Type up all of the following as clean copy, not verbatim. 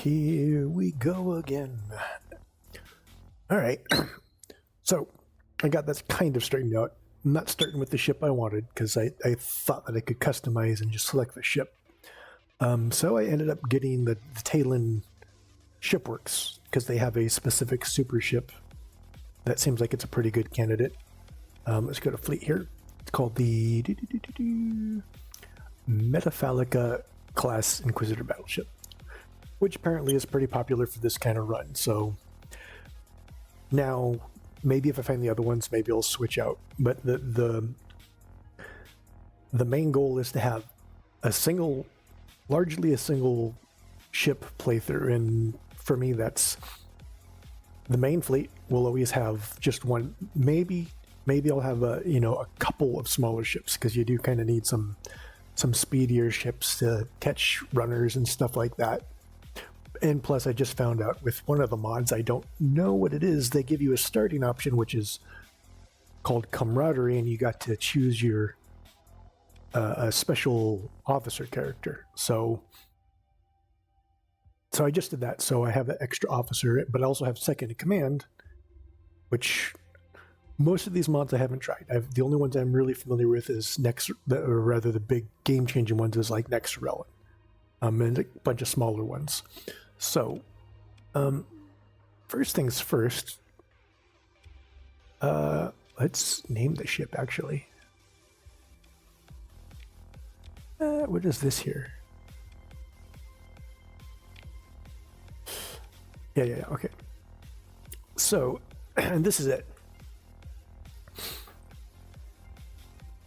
Here we go again. All right. So I got that kind of straightened out. I'm not starting with the ship I wanted because I thought that I could customize and just select the ship. So I ended up getting the Talon Shipworks because they have a specific super ship that seems like it's a pretty good candidate. Let's go to fleet here. It's called the Metaphalica class Inquisitor battleship, which apparently is pretty popular for this kind of run. So now maybe if I find the other ones, maybe I'll switch out. But the main goal is to have largely a single ship playthrough, and for me that's the main fleet will always have just one. Maybe I'll have a couple of smaller ships because you do kind of need some speedier ships to catch runners and stuff like that. And plus, I just found out with one of the mods, I don't know what it is, they give you a starting option which is called Camaraderie, and you got to choose your a special officer character. So I just did that. So I have an extra officer, but I also have second in command, which most of these mods I haven't tried. The only ones I'm really familiar with is the big game-changing ones is like Next Relic, and a bunch of smaller ones. So, first things first, let's name the ship, actually. What is this here? Yeah, okay. So, and this is it.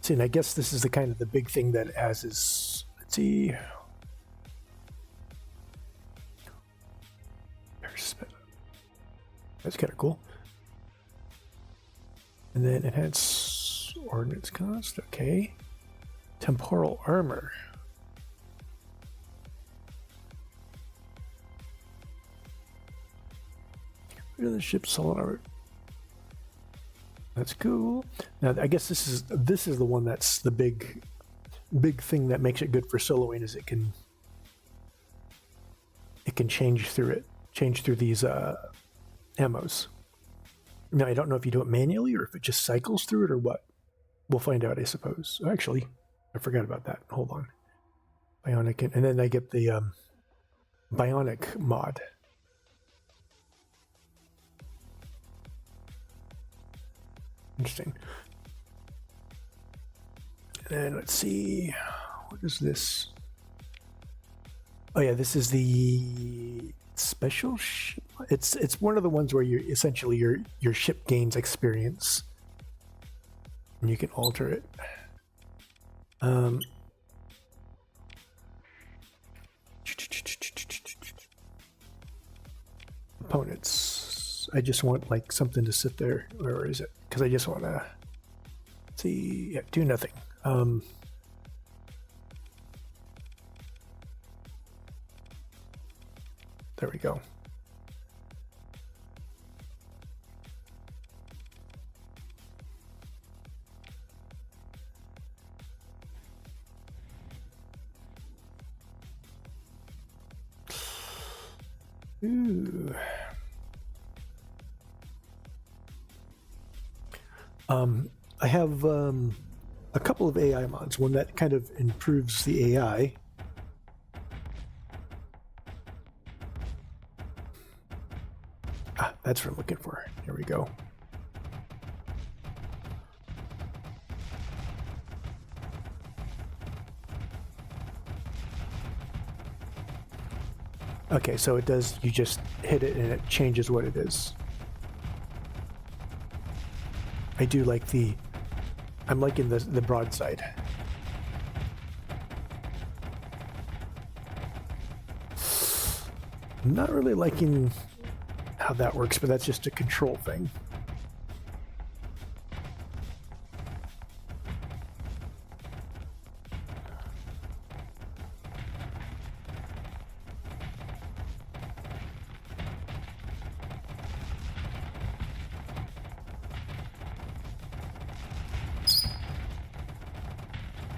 See, and I guess this is the kind of the big thing that it has is, let's see. That's kind of cool. And then it has ordnance cost, okay. Temporal armor. Rid of the ship's solid armor. That's cool. Now I guess this is the one that's the big thing that makes it good for soloing, is it can change through these ammos. Now I don't know if you do it manually or if it just cycles through it or what. We'll find out, I suppose. Actually, I forgot about that. Hold on. Bionic, and then I get the Bionic mod. Interesting. And then let's see, what is this? Oh yeah, this is the special ship. It's one of the ones where you're essentially your ship gains experience, and you can alter it. Opponents. I just want like something to sit there. Where is it? Because I just want to see. Yeah, do nothing. There we go. Ooh. I have a couple of AI mods. One that kind of improves the AI. That's what I'm looking for. Here we go. Okay, so it does, you just hit it and it changes what it is. I do like I'm liking the broadside. I'm not really liking how that works, but that's just a control thing.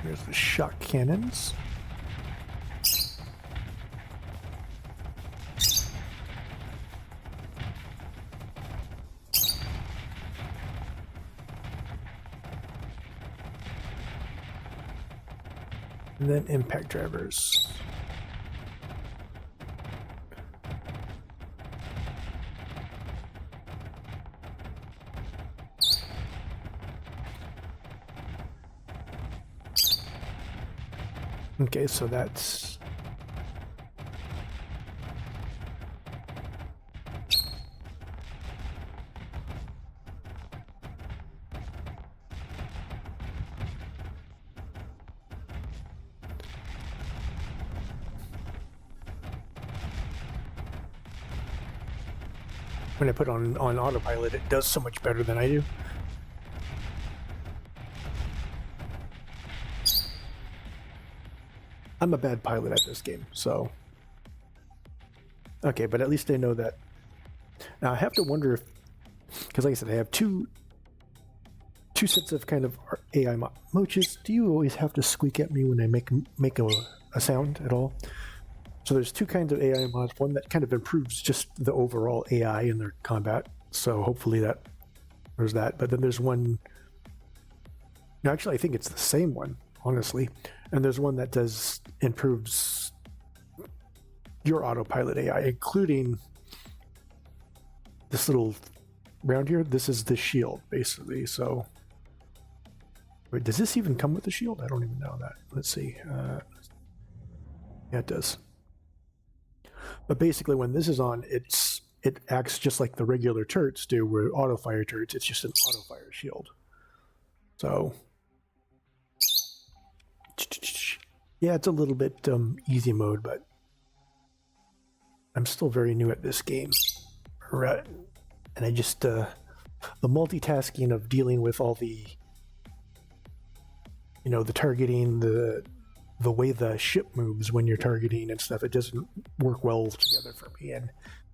Here's the shock cannons. And then impact drivers. Okay, so that's when I put on autopilot, it does so much better than I do. I'm a bad pilot at this game, so okay, but at least I know that. Now I have to wonder if, because like I said, I have two sets of kind of AI Moches. Do you always have to squeak at me when I make a sound at all? So there's two kinds of AI mods. One that kind of improves just the overall AI in their combat. So hopefully there's that. But then there's one. No, actually, I think it's the same one, honestly. And there's one that improves your autopilot AI, including this little round here. This is the shield, basically. So, wait, does this even come with the shield? I don't even know that. Let's see. Yeah, it does. But basically, when this is on, it acts just like the regular turrets do, where auto fire turrets. It's just an auto fire shield. So, yeah, it's a little bit easy mode, but I'm still very new at this game. Right. And I just, the multitasking of dealing with all the, the targeting, the way the ship moves when you're targeting and stuff, it doesn't work well together for me, and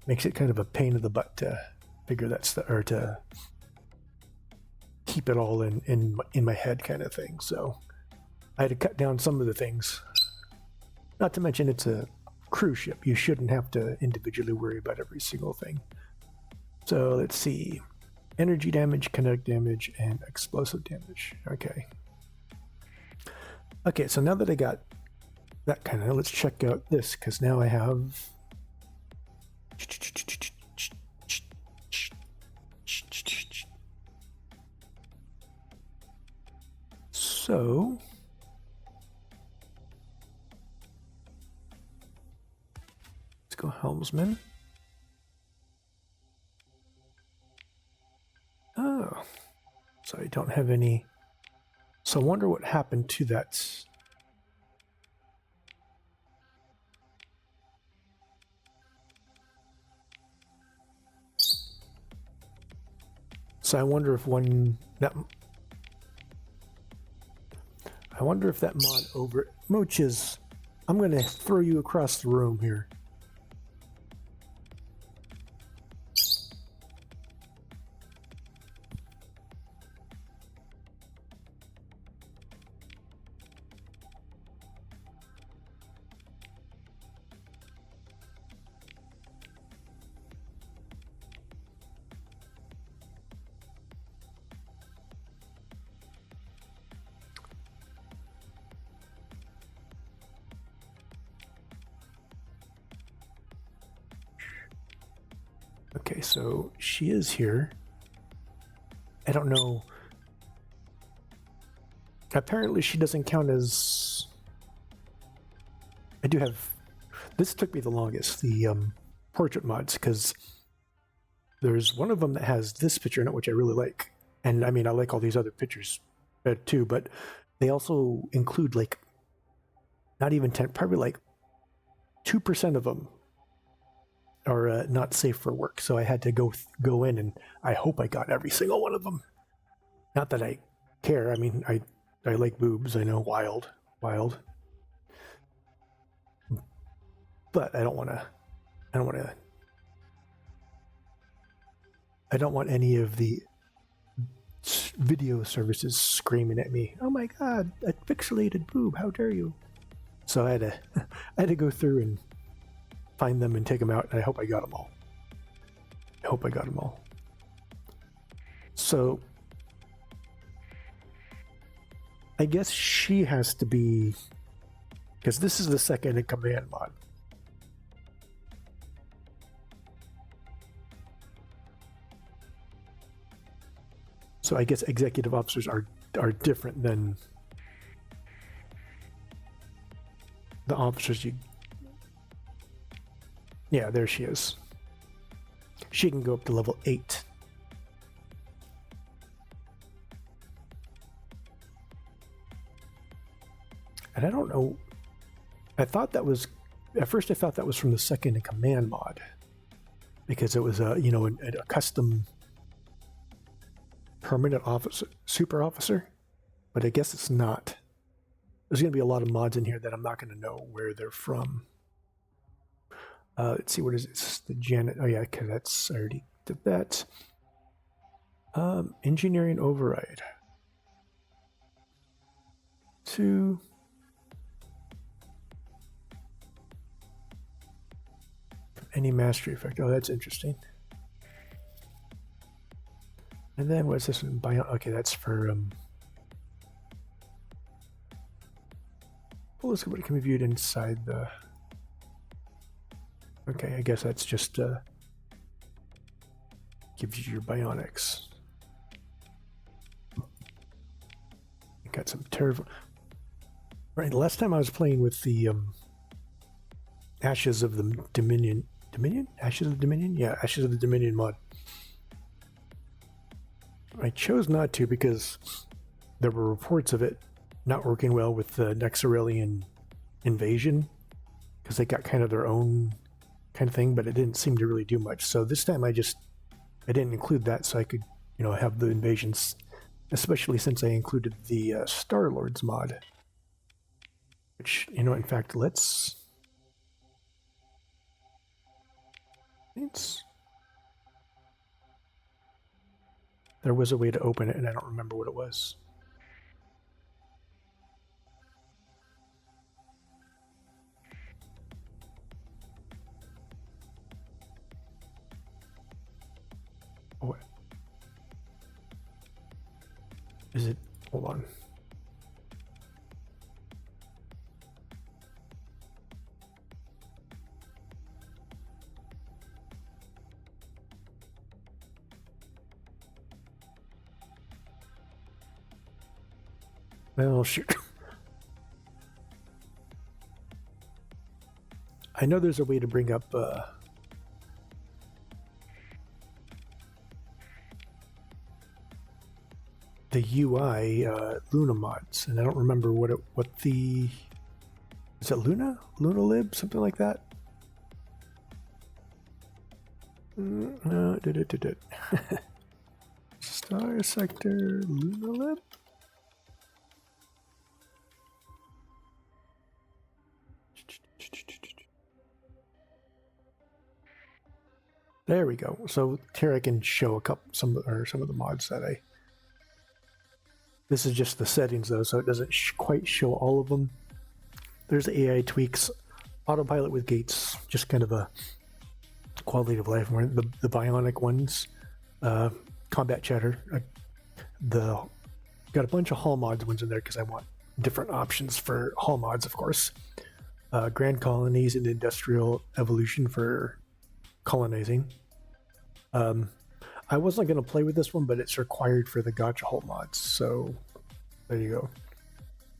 makes it kind of a pain in the butt to figure that stuff, or to keep it all in my head kind of thing. So I had to cut down some of the things. Not to mention it's a cruise ship. You shouldn't have to individually worry about every single thing. So let's see. Energy damage, kinetic damage, and explosive damage. Okay. Okay, so now that I got that kind of, let's check out this, because now I have... So... let's go helmsman. Oh, so I don't have any... So I wonder what happened to that. So I wonder if I wonder if that mod over Moches. I'm going to throw you across the room here. Okay, so she is here. I don't know. Apparently she doesn't count as... I do have... This took me the longest, the portrait mods, because there's one of them that has this picture in it, which I really like. And I mean, I like all these other pictures too, but they also include like, not even 10, probably like 2% of them are not safe for work. So I had to go in, and I hope I got every single one of them. Not that I care. I mean, I like boobs. I know, wild. But I don't want any of the video services screaming at me, "Oh my god, a pixelated boob, how dare you." So I had to go through and find them and take them out, and I hope I got them all. So I guess she has to be because this is the second in command mod. So I guess executive officers are different than the officers you... Yeah, there she is. She can go up to level 8. And I don't know, I thought that was, at first I thought that was from the second in command mod, because it was a, you know, a custom permanent officer, super officer, but I guess it's not. There's going to be a lot of mods in here that I'm not going to know where they're from. Let's see, what is it? It's the Janet. Oh yeah, because that's, I already did that. Engineering override. 2. Any mastery effect. Oh, that's interesting. And then what's this one? Okay, that's for well, let's see what can be viewed inside the... Okay, I guess that's just gives you your bionics. Got some terrible... Right, last time I was playing with the Ashes of the Dominion. Dominion? Ashes of the Dominion? Yeah, Ashes of the Dominion mod. I chose not to because there were reports of it not working well with the Nexarelian invasion, because they got kind of their own kind of thing, but it didn't seem to really do much. So this time I didn't include that, so I could, you know, have the invasions, especially since I included the Star-Lords mod. Which, you know, in fact, there was a way to open it, and I don't remember what it was. Oh, is it? Hold on. Well, shoot. I know there's a way to bring up the UI Luna mods, and I don't remember what the... Is it Luna? Lunalib? Something like that? No, did it. Starsector Lunalib? There we go. So here I can show some of the mods that I... This is just the settings though, so it doesn't quite show all of them. There's AI tweaks, autopilot with gates, just kind of a quality of life more. The bionic ones, combat chatter. Got a bunch of hall mods ones in there because I want different options for hall mods, of course. Grand colonies and industrial evolution for colonizing. I wasn't going to play with this one, but it's required for the Gotcha Hole mods, so there you go.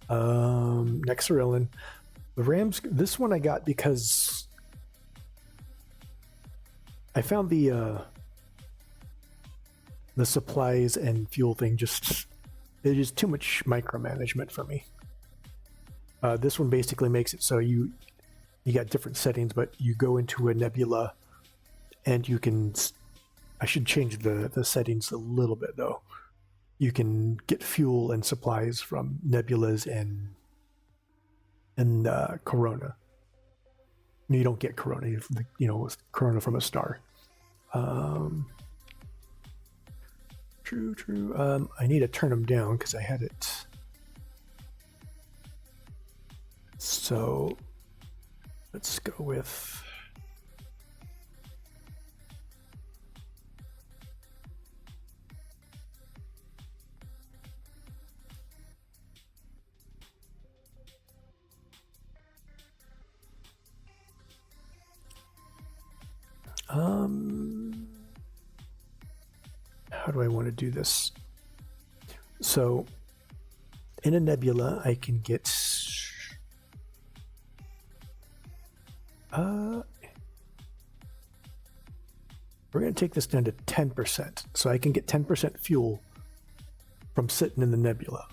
Nexarellan. The Rams, this one I got because I found the supplies and fuel thing it is too much micromanagement for me. This one basically makes it so you got different settings, but you go into a nebula and you can... I should change the settings a little bit though. You can get fuel and supplies from nebulas and Corona. You don't get Corona, you know, Corona from a star. True. I need to turn them down because I had it. So let's go with... How do I want to do this? So in a nebula, I can get we're going to take this down to 10%. So I can get 10% fuel from sitting in the nebula.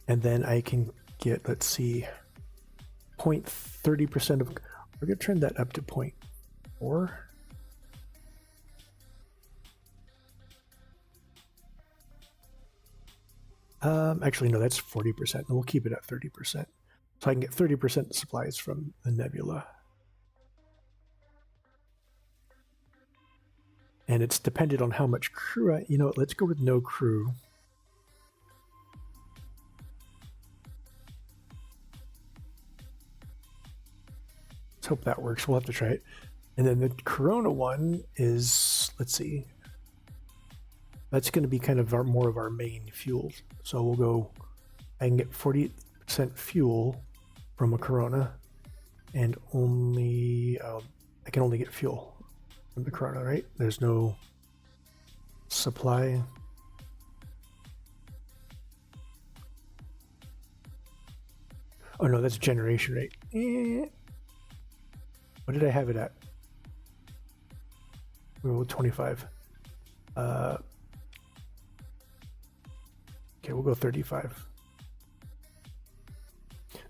And then I can get, let's see, 0.30% of, we're going to turn that up to 0.4. Actually, no, that's 40%. And we'll keep it at 30%. So I can get 30% supplies from the nebula. And it's dependent on how much crew let's go with no crew. Let's hope that works. We'll have to try it. And then the Corona one is, let's see, that's going to be kind of more of our main fuel. So we'll go, I can get 40% fuel from a Corona, and only, I can only get fuel from the Corona, right? There's no supply. Oh no, that's generation rate. What did I have it at? We were 25. Okay, we'll go 35.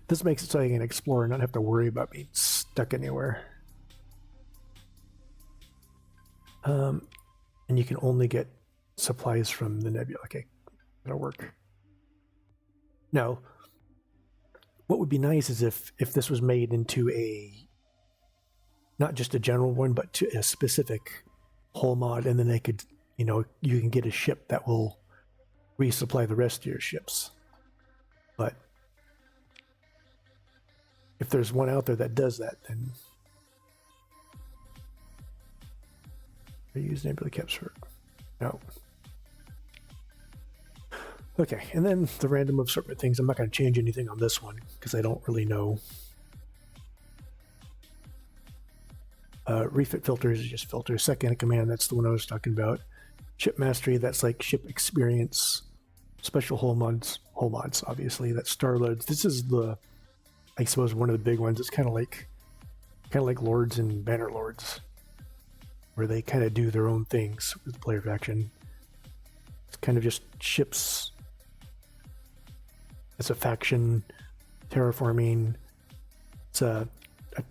This makes it so I can explore and not have to worry about being stuck anywhere. And you can only get supplies from the nebula. Okay, that'll work. Now, what would be nice is if this was made into a, not just a general one, but to a specific hull mod, and then they could, you can get a ship that will resupply the rest of your ships. But if there's one out there that does that, then I use nebula caps for no. Okay, and then the random assortment things. I'm not going to change anything on this one because I don't really know. Refit filters is just filters. Second in command, that's the one I was talking about. Ship mastery, that's like ship experience. Special hull mods, obviously. That's star loads. This is I suppose one of the big ones. It's kind of like Lords and Banner Lords, where they kind of do their own things with the player faction. It's kind of just ships. It's a faction, terraforming. It's a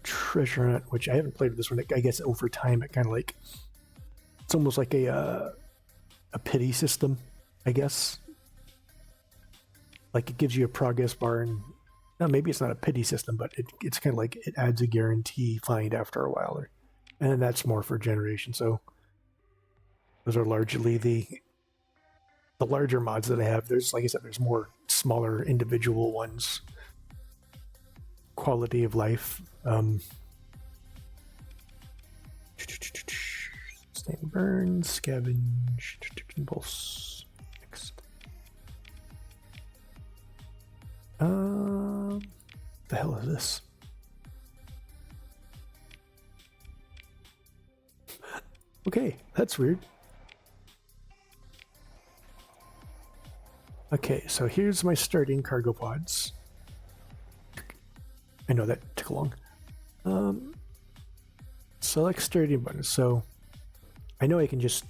treasure hunt, which I haven't played with this one. I guess over time it kind of like, it's almost like a pity system, I guess. Like it gives you a progress bar, and maybe it's not a pity system, but it's kind of like it adds a guarantee find after a while, and then that's more for generation. So those are largely the larger mods that I have. There's, like I said, there's more smaller individual ones. Quality of life. Sustain burn, scavenge, impulse. Next. The hell is this? Okay, that's weird. Okay, so here's my starting cargo pods. I know that took long. Select starting button. So I know I can just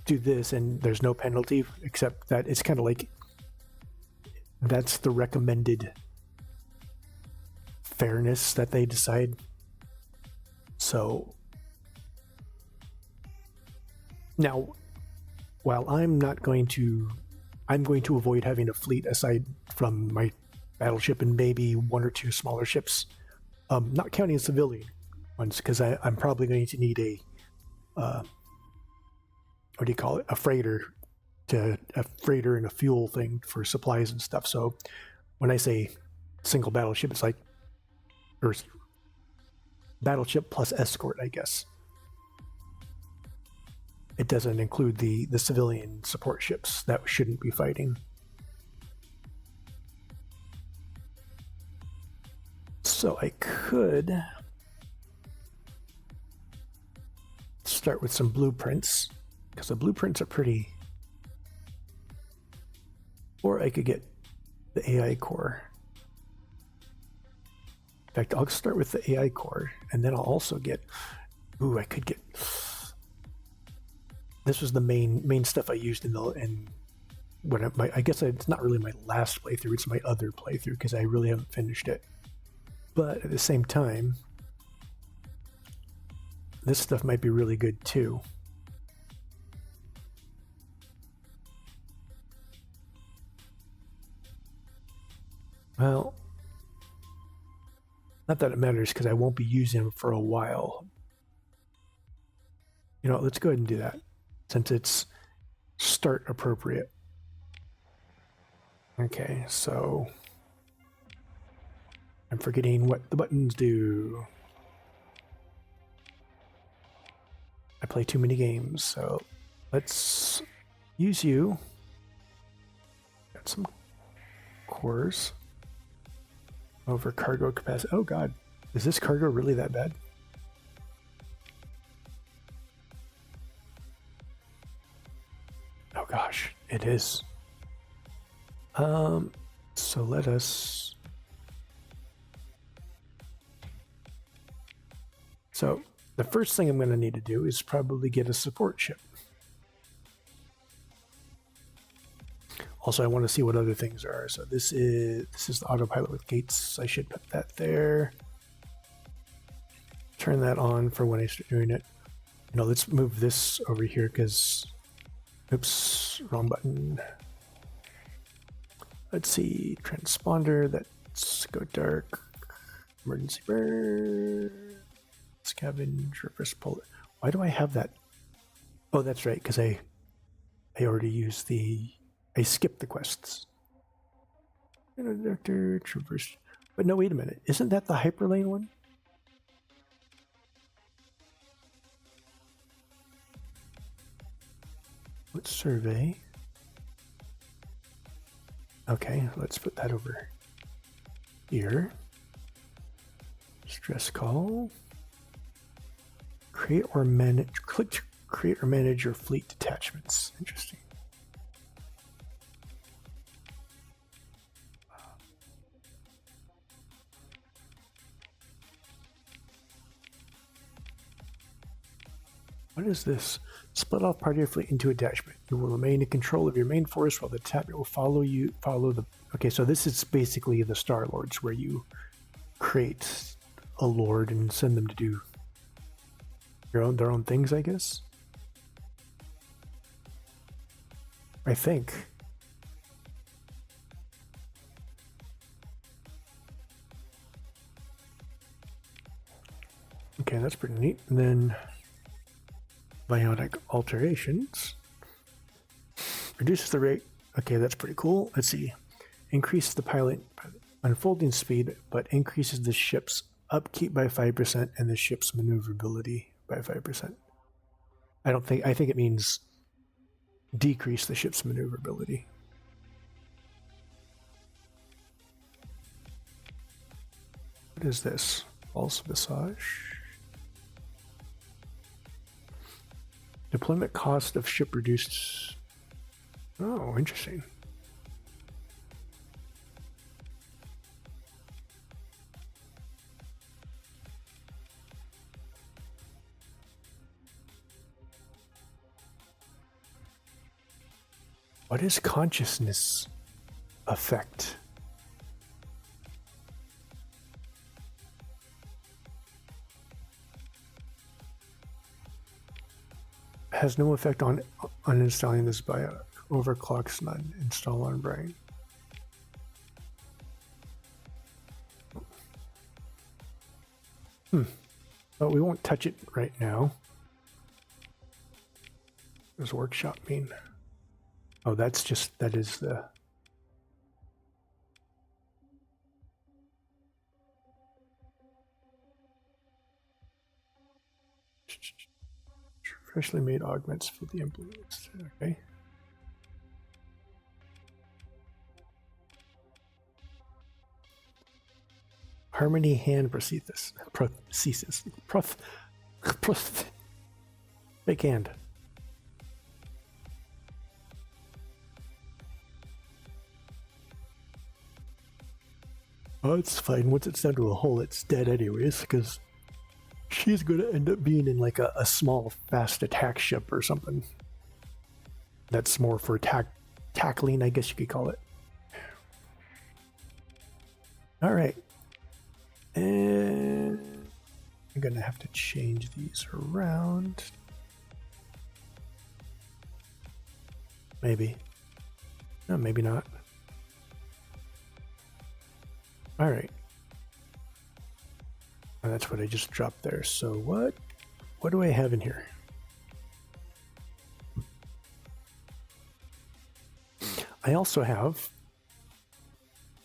do this and there's no penalty, except that it's kind of like that's the recommended fairness that they decide. So now, while I'm going to avoid having a fleet aside from my battleship and maybe one or two smaller ships, not counting civilian ones, because I'm probably going to need a what do you call it, a freighter and a fuel thing for supplies and stuff. So when I say single battleship, it's like, or battleship plus escort, I guess. It doesn't include the civilian support ships that shouldn't be fighting. So I could start with some blueprints, because the blueprints are pretty. Or I could get the AI core. In fact, I'll start with the AI core, and then I'll also get. Ooh, I could get. This was the main stuff I used in I guess it's not really my last playthrough. It's my other playthrough because I really haven't finished it. But at the same time, this stuff might be really good too. Well, not that it matters because I won't be using them for a while. You know, let's go ahead and do that since it's start appropriate. Okay, so I'm forgetting what the buttons do. I play too many games, so let's use you. Got some cores over cargo capacity. Oh god, is this cargo really that bad? Oh gosh, it is. So let us. So the first thing I'm going to need to do is probably get a support ship. Also, I want to see what other things there are. So this is the autopilot with gates. I should put that there. Turn that on for when I start doing it. You know, let's move this over here because, oops, wrong button. Let's see, transponder. Let's go dark. Emergency burn. Scavenge, reverse pull. Why do I have that? Oh, that's right, because I already used the. I skipped the quests. Doctor, traverse. But no, wait a minute. Isn't that the hyperlane one? Let's survey. Okay, let's put that over here. Stress call. Create or manage. Click to create or manage your fleet detachments. Interesting. What is this? Split off part of your fleet into a detachment. You will remain in control of your main force while the detachment will follow the. Okay, so this is basically the Star Lords, where you create a lord and send them to do their own things, I guess. I think. Okay, that's pretty neat. And then bionic alterations. Reduces the rate. Okay, that's pretty cool. Let's see. Increase the pilot unfolding speed, but increases the ship's upkeep by 5% and the ship's maneuverability by 5%. I think it means decrease the ship's maneuverability. What is this? False visage. Deployment cost of ship reduced. Oh, interesting. What is consciousness effect? Has no effect on uninstalling this bionic. Overclocks none. Install on brain. But we won't touch it right now. What does workshop mean? Oh, that is the. Freshly made augments for the implements. Okay. Harmony hand prosthesis. Shake hand. Oh, it's fine. Once it's down to a hole, it's dead anyways, because she's going to end up being in like a small, fast attack ship or something. That's more for tackling, I guess you could call it. All right. And I'm going to have to change these around. Maybe. No, maybe not. All right. Oh, that's what I just dropped there. So what do I have in here? I also have,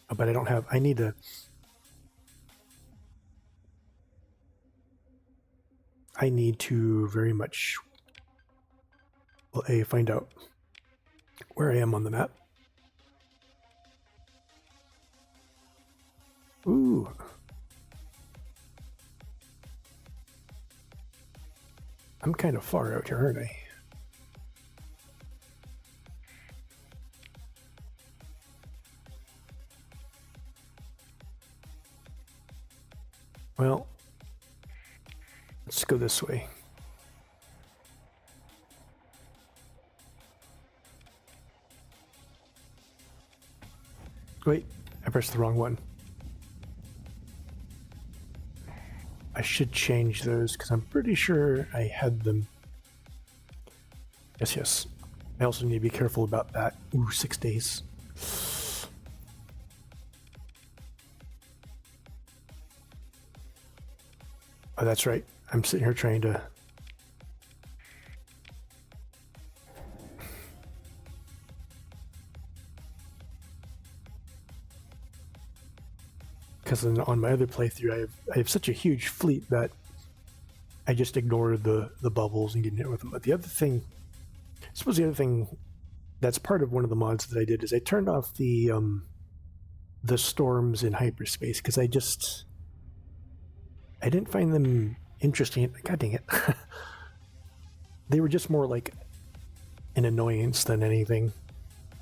oh, but I don't have, I need to very much, well, find out where I am on the map. Ooh. I'm kind of far out here, aren't I? Well, let's go this way. Wait, I pressed the wrong one. I should change those because I'm pretty sure I had them. Yes. I also need to be careful about that. Ooh, 6 days. Oh, that's right. I'm sitting here trying to... Because on my other playthrough, I have such a huge fleet that I just ignore the bubbles and get hit with them. But the other thing, I suppose the other thing that's part of one of the mods that I did is I turned off the storms in hyperspace because I didn't find them interesting. God dang it. They were just more like an annoyance than anything.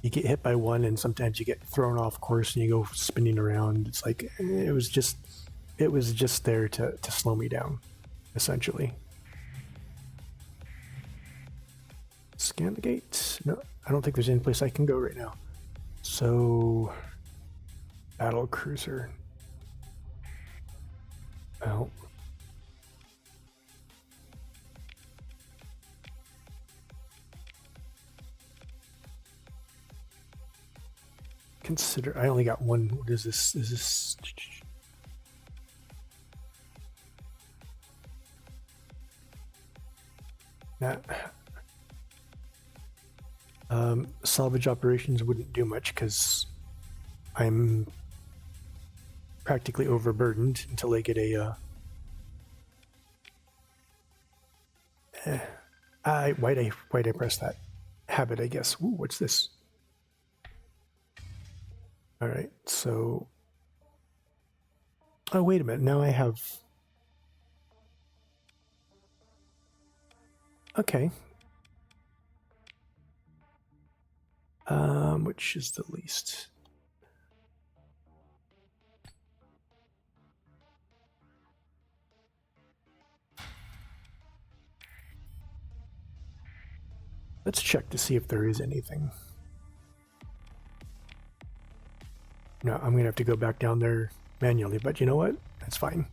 You get hit by one and sometimes you get thrown off course and you go spinning around. It's like, it was just there to slow me down, essentially. Scan the gate. No, I don't think there's any place I can go right now. So, battle cruiser. Well, consider, I only got one. What is this? Is this that? Salvage operations wouldn't do much because I'm practically overburdened until I get a why'd I press that? Habit, I guess. Ooh, what's this? All right, so, oh, wait a minute. Now I have, okay. Which is the least? Let's check to see if there is anything. No, I'm gonna have to go back down there manually, but you know what? That's fine.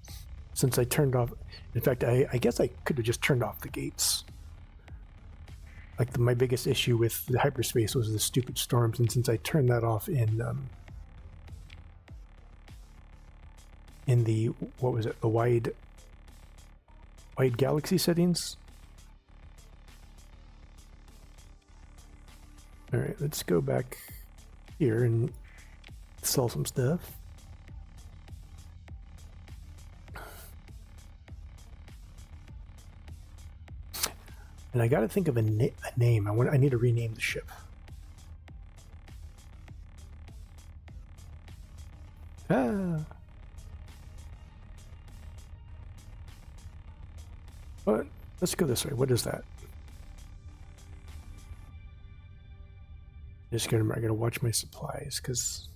Since I turned off, in fact, I guess I could have just turned off the gates. Like my biggest issue with the hyperspace was the stupid storms, and since I turned that off in the, what was it, the wide galaxy settings. All right, let's go back here and sell some stuff. And I got to think of a name. I need to rename the ship. But let's go this way. What is that? I gotta watch my supplies because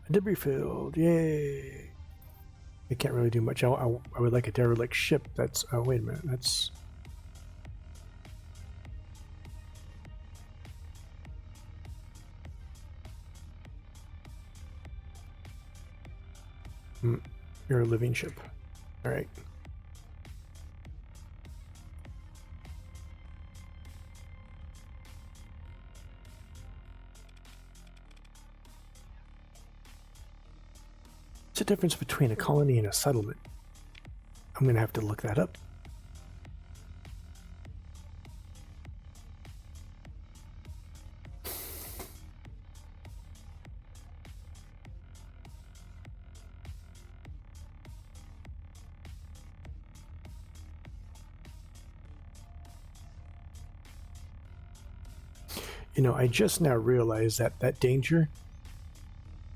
a debris field, yay! I can't really do much. I would like a derelict ship. That's oh wait a minute, that's you're a living ship. All right. What's the difference between a colony and a settlement? I'm going to have to look that up. You know, I just now realized that that danger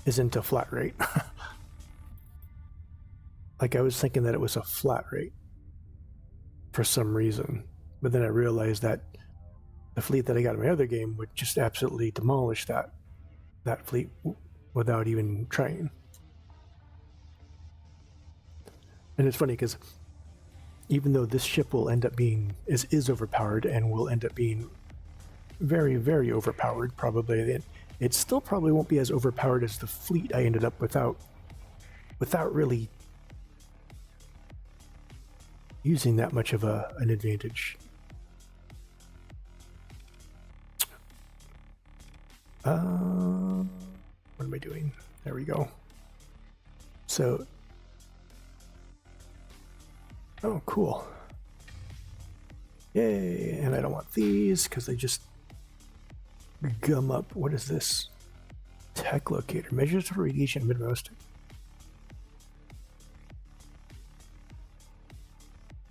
isn't a flat rate. Like I was thinking that it was a flat rate for some reason, but then I realized that the fleet that I got in my other game would just absolutely demolish that fleet without even trying. And it's funny because even though this ship will end up being is overpowered and will end up being very, very overpowered, probably it still probably won't be as overpowered as the fleet I ended up without really using that much of an advantage. What am I doing? There we go. So, oh, cool. Yay! And I don't want these because they just gum up. What is this? Tech locator measures for radiation midmost.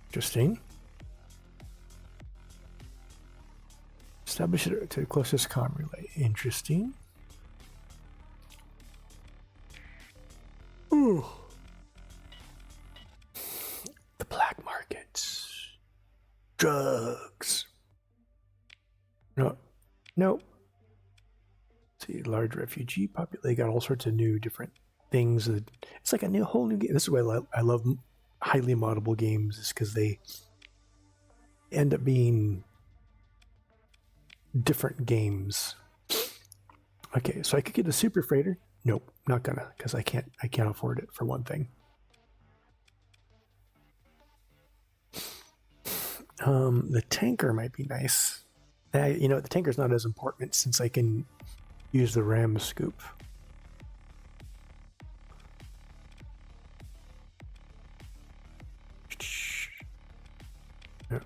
Interesting. Establish it to the closest comm relay. Interesting. Ooh. The black markets. Drugs. No. Nope. See, large refugee population. They got all sorts of new different things. It's like a whole new game. This is why I love highly moddable games, is because they end up being different games. Okay, so I could get a super freighter. Nope, not gonna, because I can't afford it for one thing. The tanker might be nice. You know, the tanker's not as important since I can use the ram scoop. Yeah.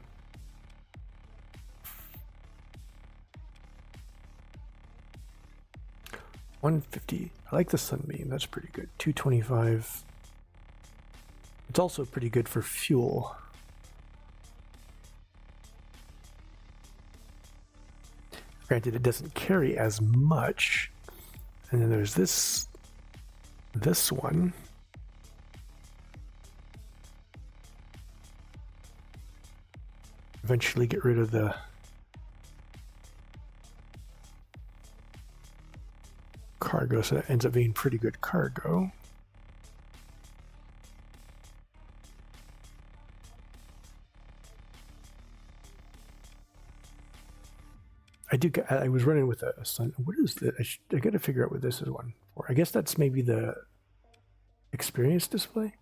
$150. I like the sunbeam. That's pretty good. $225. It's also pretty good for fuel. Granted, it doesn't carry as much. And then there's this one. Eventually get rid of the cargo, so that ends up being pretty good cargo. I was running with a sun. What is this? I got to figure out what this is one for. I guess that's maybe the experience display.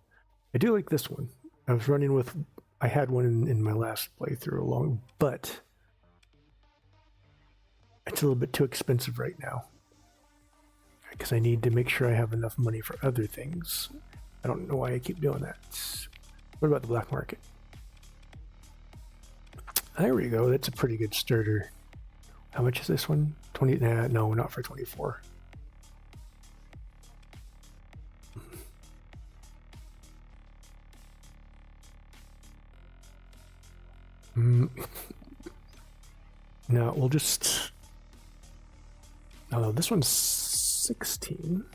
I do like this one. I was running with. I had one in my last playthrough but it's a little bit too expensive right now because I need to make sure I have enough money for other things. I don't know why I keep doing that. What about the black market? There we go. That's a pretty good starter. How much is this one? 20? Nah, no, not for 24. No, we'll just. Oh, this one's 16.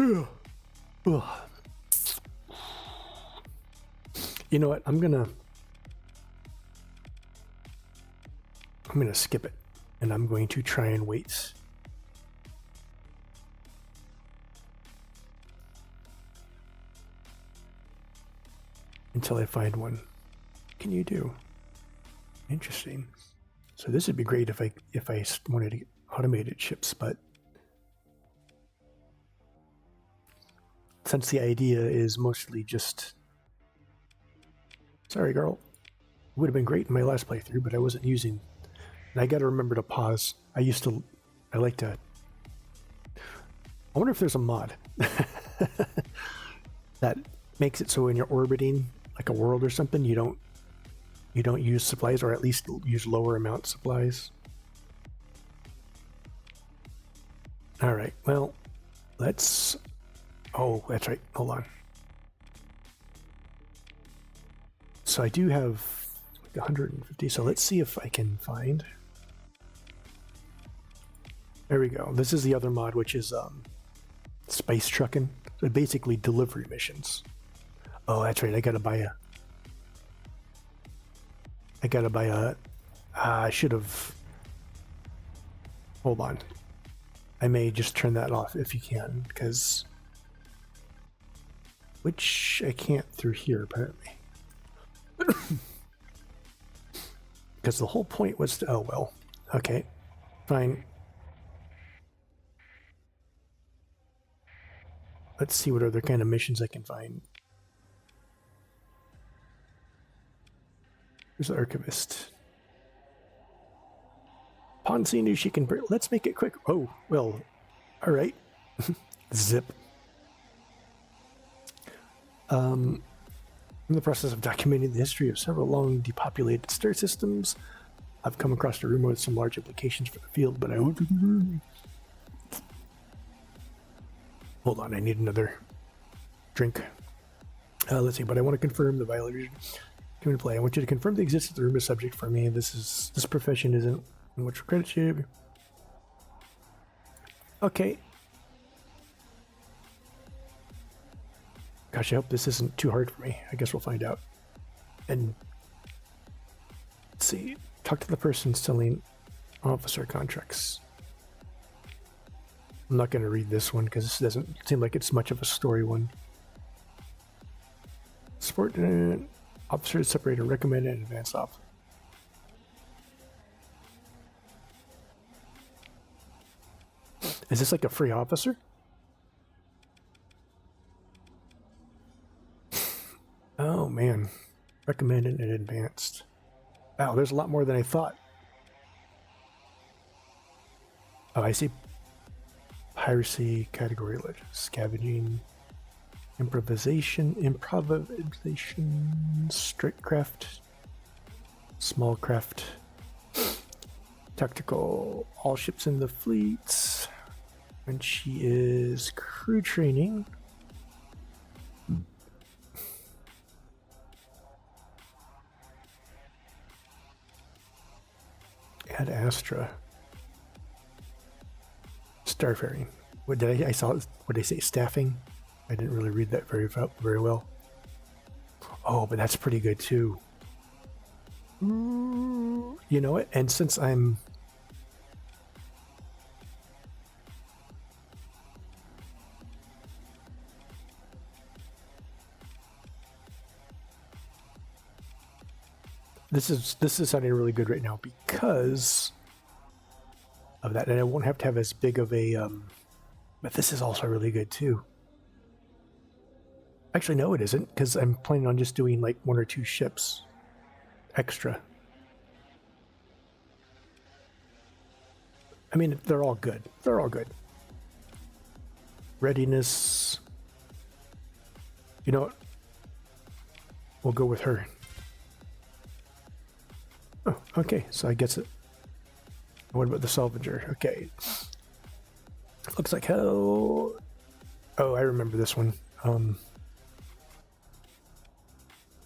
Ugh. You know what? I'm gonna skip it, and I'm going to try and wait. Until I find one. What can you do? Interesting. So this would be great if I wanted to get automated ships, but since the idea is mostly just, sorry girl, it would have been great in my last playthrough, but I wasn't using, and I got to remember to pause. I like to, I wonder if there's a mod that makes it so when you're orbiting like a world or something, you don't use supplies, or at least use lower amount supplies. All right, well, let's, oh, that's right, hold on. So I do have like 150, so let's see if I can find, there we go. This is the other mod, which is space trucking. So basically delivery missions. Oh, that's right. I gotta buy a, I should have, hold on. I may just turn that off if you can, because, which I can't through here apparently. Because the whole point was to, oh well, okay, fine. Let's see what other kind of missions I can find. There's the archivist. Upon seeing you, she can. Let's make it quick. Oh, well, all right. Zip. In the process of documenting the history of several long depopulated star systems, I've come across a rumor with some large implications for the field, but I won't. Hold on, I need another drink. Let's see, but I want to confirm the violation. Come into play. I want you to confirm the existence of the rumor subject for me. This profession isn't much credit you. Okay. Gosh, I hope this isn't too hard for me. I guess we'll find out. And let's see. Talk to the person selling officer contracts. I'm not going to read this one because this doesn't seem like it's much of a story one. Support officers separated, recommended, and advanced off. Is this like a free officer? Oh man, recommended and advanced. Wow, there's a lot more than I thought. Oh, I see. Piracy, category legend, scavenging, improvisation, strict craft, small craft, tactical, all ships in the fleet, and she is crew training. Ad Astra. Starfaring. What did I saw? What did I say? Staffing. I didn't really read that very well. Oh, but that's pretty good too. You know what? And since I'm this is sounding really good right now because of that, and I won't have to have as big of a but this is also really good too. Actually, no, it isn't, because I'm planning on just doing like 1 or 2 ships extra. I mean, they're all good. They're all good. Readiness. You know what? We'll go with her. Oh, okay, so I guess it. What about the salvager? Okay. Looks like hell. Oh, I remember this one.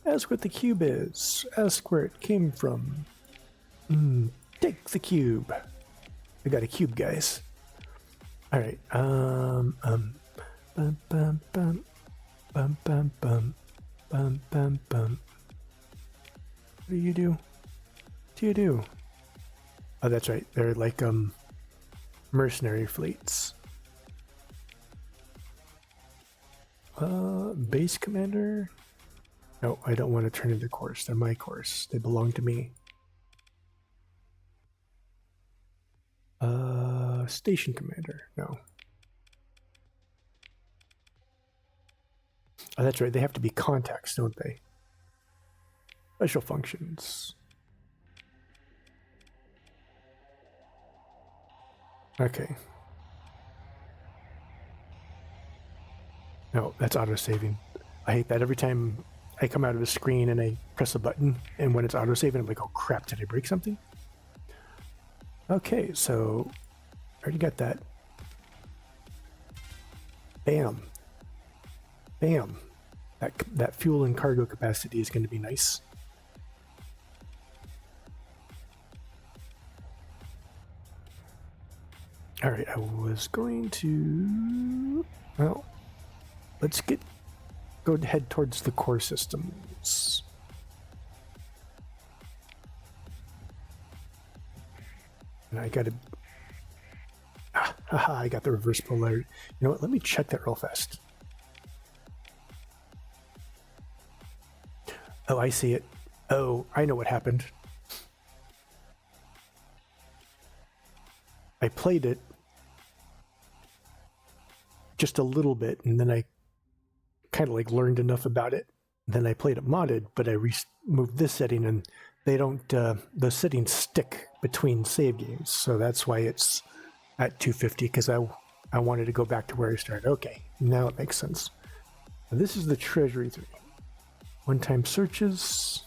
Ask what the cube is. Ask where it came from. Take the cube. We got a cube, guys. All right. Bum, bum, bum. Bum, bum, bum. Bum, bum, bum. What do you do? What do you do? Oh, that's right. They're like mercenary fleets. Base commander? No, I don't want to turn into course. They're my course. They belong to me. Station commander? No. Oh, that's right. They have to be contacts, don't they? Special functions. Okay. No, that's auto-saving. I hate that. Every time I come out of a screen and I press a button, and when it's auto-saving, I'm like, oh crap, did I break something? Okay, so I already got that. Bam. Bam. That fuel and cargo capacity is going to be nice. All right, I was going to... Well, let's go head towards the core systems. And I got to... I got the reverse polarity. You know what? Let me check that real fast. Oh, I see it. Oh, I know what happened. I played it just a little bit, and then I kind of like learned enough about it. Then I played it modded, but I moved this setting, and they don't. The settings stick between save games, so that's why it's at 250. Because I wanted to go back to where I started. Okay, now it makes sense. Now this is the Treasury 3. One-time searches,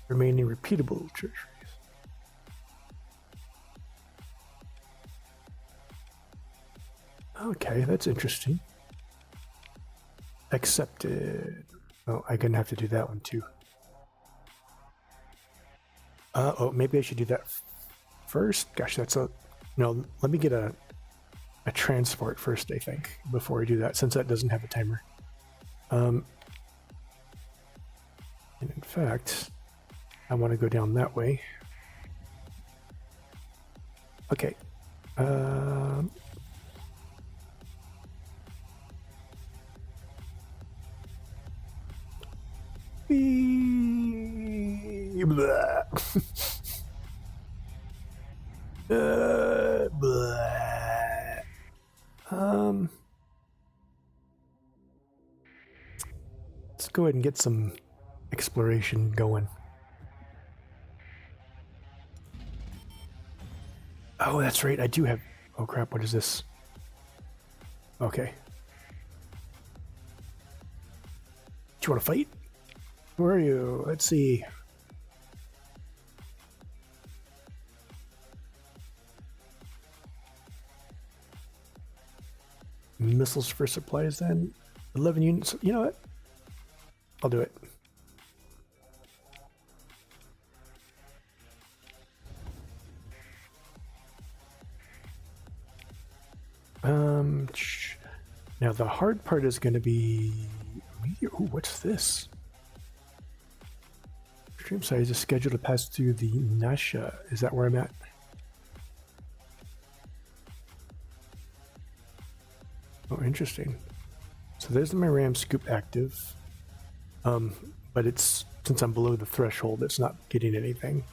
remaining repeatable treasuries. Okay, that's interesting. Accepted. Oh, I'm gonna have to do that one too. Oh, maybe I should do that first. Gosh, that's a no. Let me get a transport first, I think, before I do that, since that doesn't have a timer. And in fact, I want to go down that way. Okay. Blah. Blah. Let's go ahead and get some exploration going. Oh, that's right. I do have... Oh, crap. What is this? Okay. Do you want to fight? Where are you? Let's see. Missiles for supplies then. 11 units. You know what? I'll do it. Now the hard part is going to be... Ooh, what's this? Stream size is scheduled to pass through the Nasha. Is that where I'm at? Oh, interesting. So there's my RAM scoop active. But it's, since I'm below the threshold, it's not getting anything.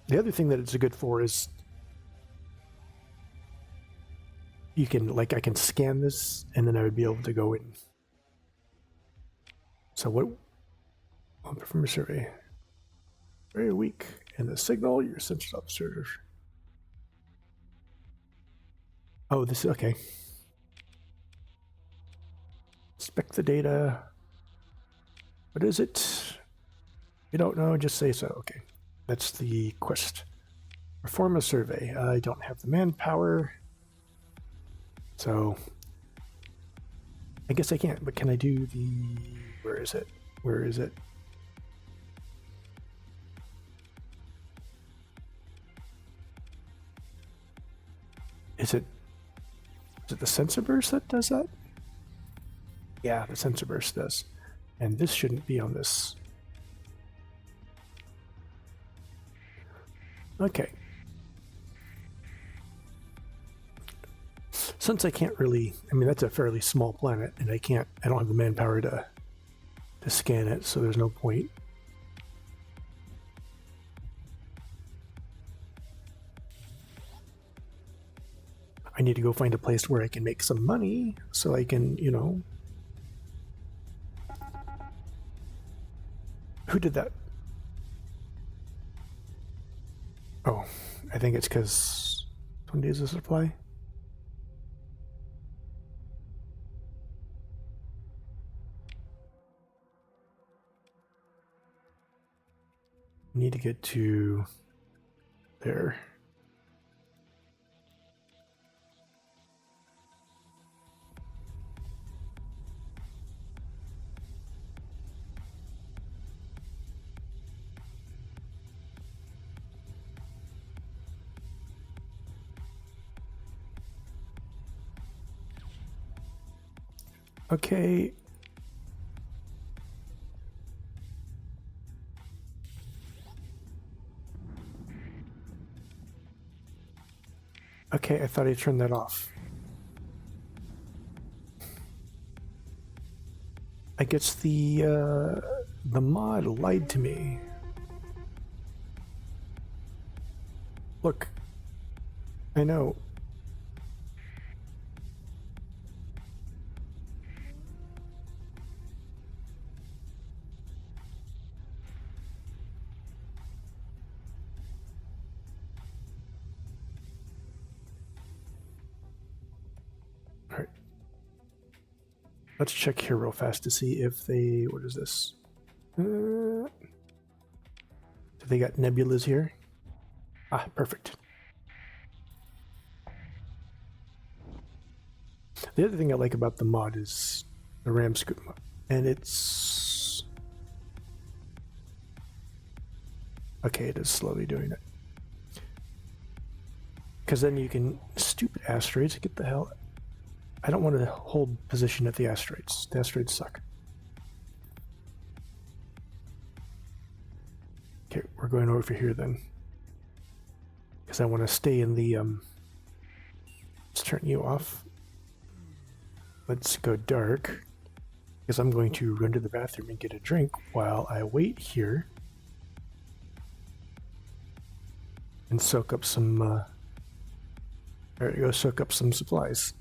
The other thing that it's good for is you can, like, I can scan this and then I would be able to go in. So what? Perform a survey. Very weak. And the signal, your sensors officer. Oh, this is okay. Spec the data. What is it? You don't know, just say so. Okay. That's the quest. Perform a survey. I don't have the manpower. So I guess I can't, but can I do the... Where is it? Where is it? Is it the sensor burst that does that? Yeah, the sensor burst does. And this shouldn't be on this. Okay. Since I can't really, I mean, that's a fairly small planet, and I don't have the manpower to scan it, so there's no point. I need to go find a place where I can make some money so I can, you know. Who did that? Oh, I think it's because 20 days of supply. Need to get to there. Okay. Okay, I thought I turned that off. I guess the mod lied to me. Look, I know. All right. Let's check here real fast to see if they, what is this? Do they got nebulas here? Ah, perfect. The other thing I like about the mod is the RAM scoop mod. And it's... Okay, it is slowly doing it. Because then you can... Stupid asteroids, get the hell... I don't want to hold position at the asteroids. The asteroids suck. Okay, we're going over here then. Because I want to stay in the... Let's turn you off. Let's go dark. Because I'm going to run to the bathroom and get a drink while I wait here. And soak up some... there you go, soak up some supplies.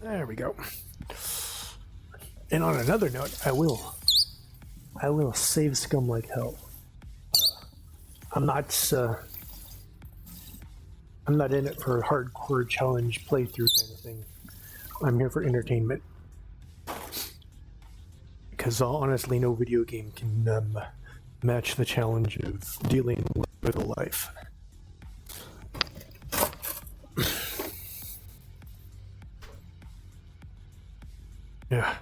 There we go. And on another note, I will save scum like hell. I'm not in it for a hardcore challenge playthrough kind of thing. I'm here for entertainment. Because honestly, no video game can match the challenge of dealing with a life. Yeah.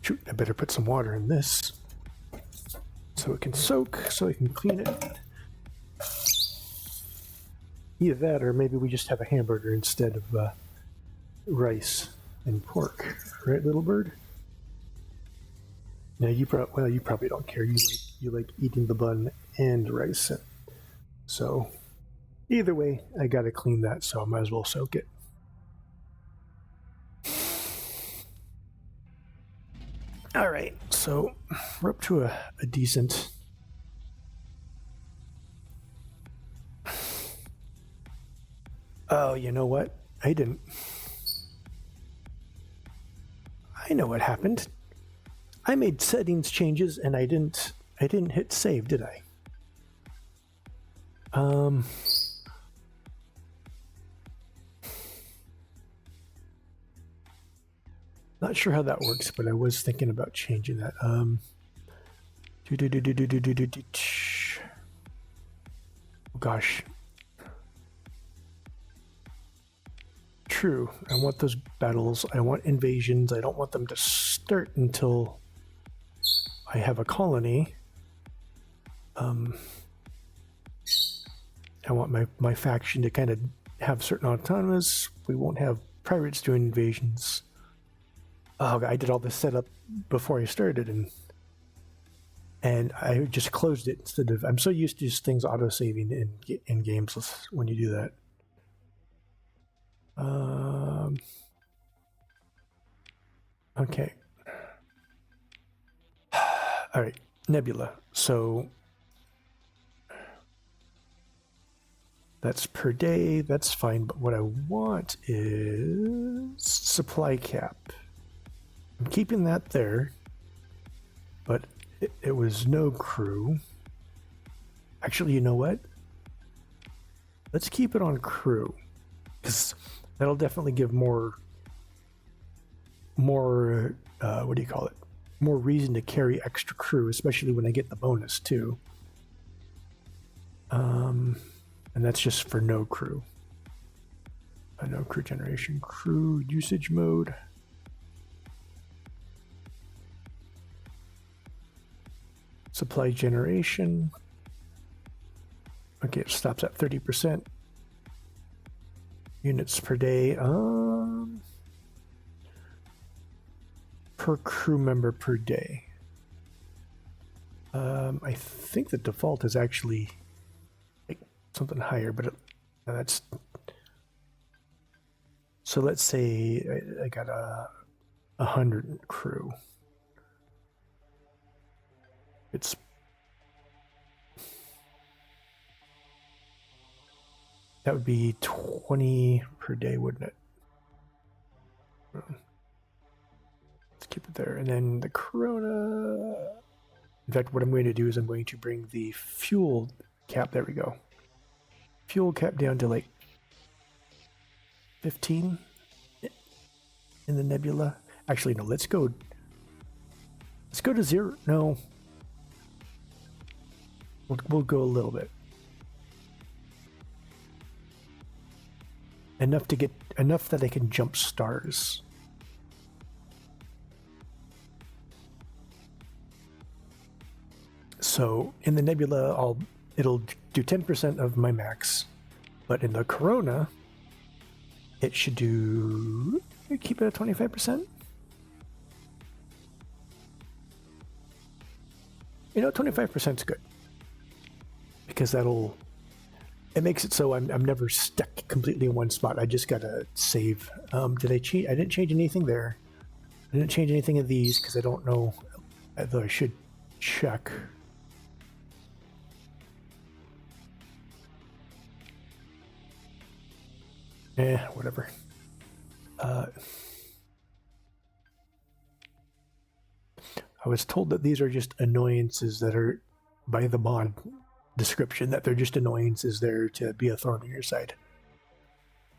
Shoot, I better put some water in this so it can soak, so I can clean it. Either that, or maybe we just have a hamburger instead of rice and pork. Right, little bird? Now you probably don't care. You like eating the bun and rice. So Either way, I gotta clean that, so I might as well soak it. All right, so we're up to a decent. Oh, you know what? I know what happened. I made settings changes and I didn't hit save, did I? Not sure how that works, but I was thinking about changing that. Oh gosh. True. I want those battles. I want invasions. I don't want them to start until I have a colony. I want my faction to kind of have certain autonomous. We won't have pirates doing invasions. Oh, I did all this setup before I started, and I just closed it instead of. I'm so used to just things auto saving in games when you do that. Okay. All right, Nebula. So that's per day. That's fine. But what I want is supply cap. I'm keeping that there, but it was no crew. Actually, you know what? Let's keep it on crew, because that'll definitely give more what do you call it? More reason to carry extra crew, especially when I get the bonus too. And that's just for no crew. No crew generation, crew usage mode. Supply generation. Okay, it stops at 30%. Units per day. Per crew member per day. I think the default is actually like something higher, but that's. So let's say I got 100 crew. It's that would be 20 per day, wouldn't it? Let's keep it there. And then the Corona. In fact, what I'm going to do is I'm going to bring the fuel cap. There we go. Fuel cap down to like 15 in the Nebula. Actually, no. Let's go to 0. No. We'll go a little bit. Enough that I can jump stars. So in the Nebula, it'll do 10% of my max, but in the Corona, it should keep it at 25%. 25% is good, because it makes it so I'm never stuck completely in one spot. I just gotta save. Did I change? I didn't change anything there. I didn't change anything of these because I don't know. Though I should check. Whatever. I was told that these are just annoyances that are by the mod description, that they're just annoyances there to be a thorn in your side.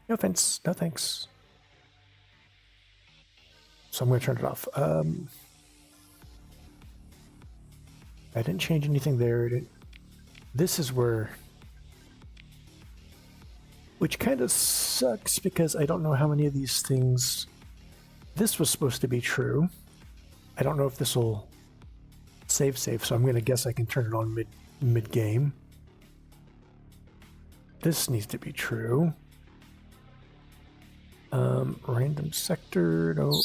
No offense, no thanks. So I'm going to turn it off. I didn't change anything there. This is where, which kind of sucks because I don't know how many of these things. This was supposed to be true. I don't know if this will save, so I'm going to guess I can turn it on mid-game. This needs to be true. Random sector, no.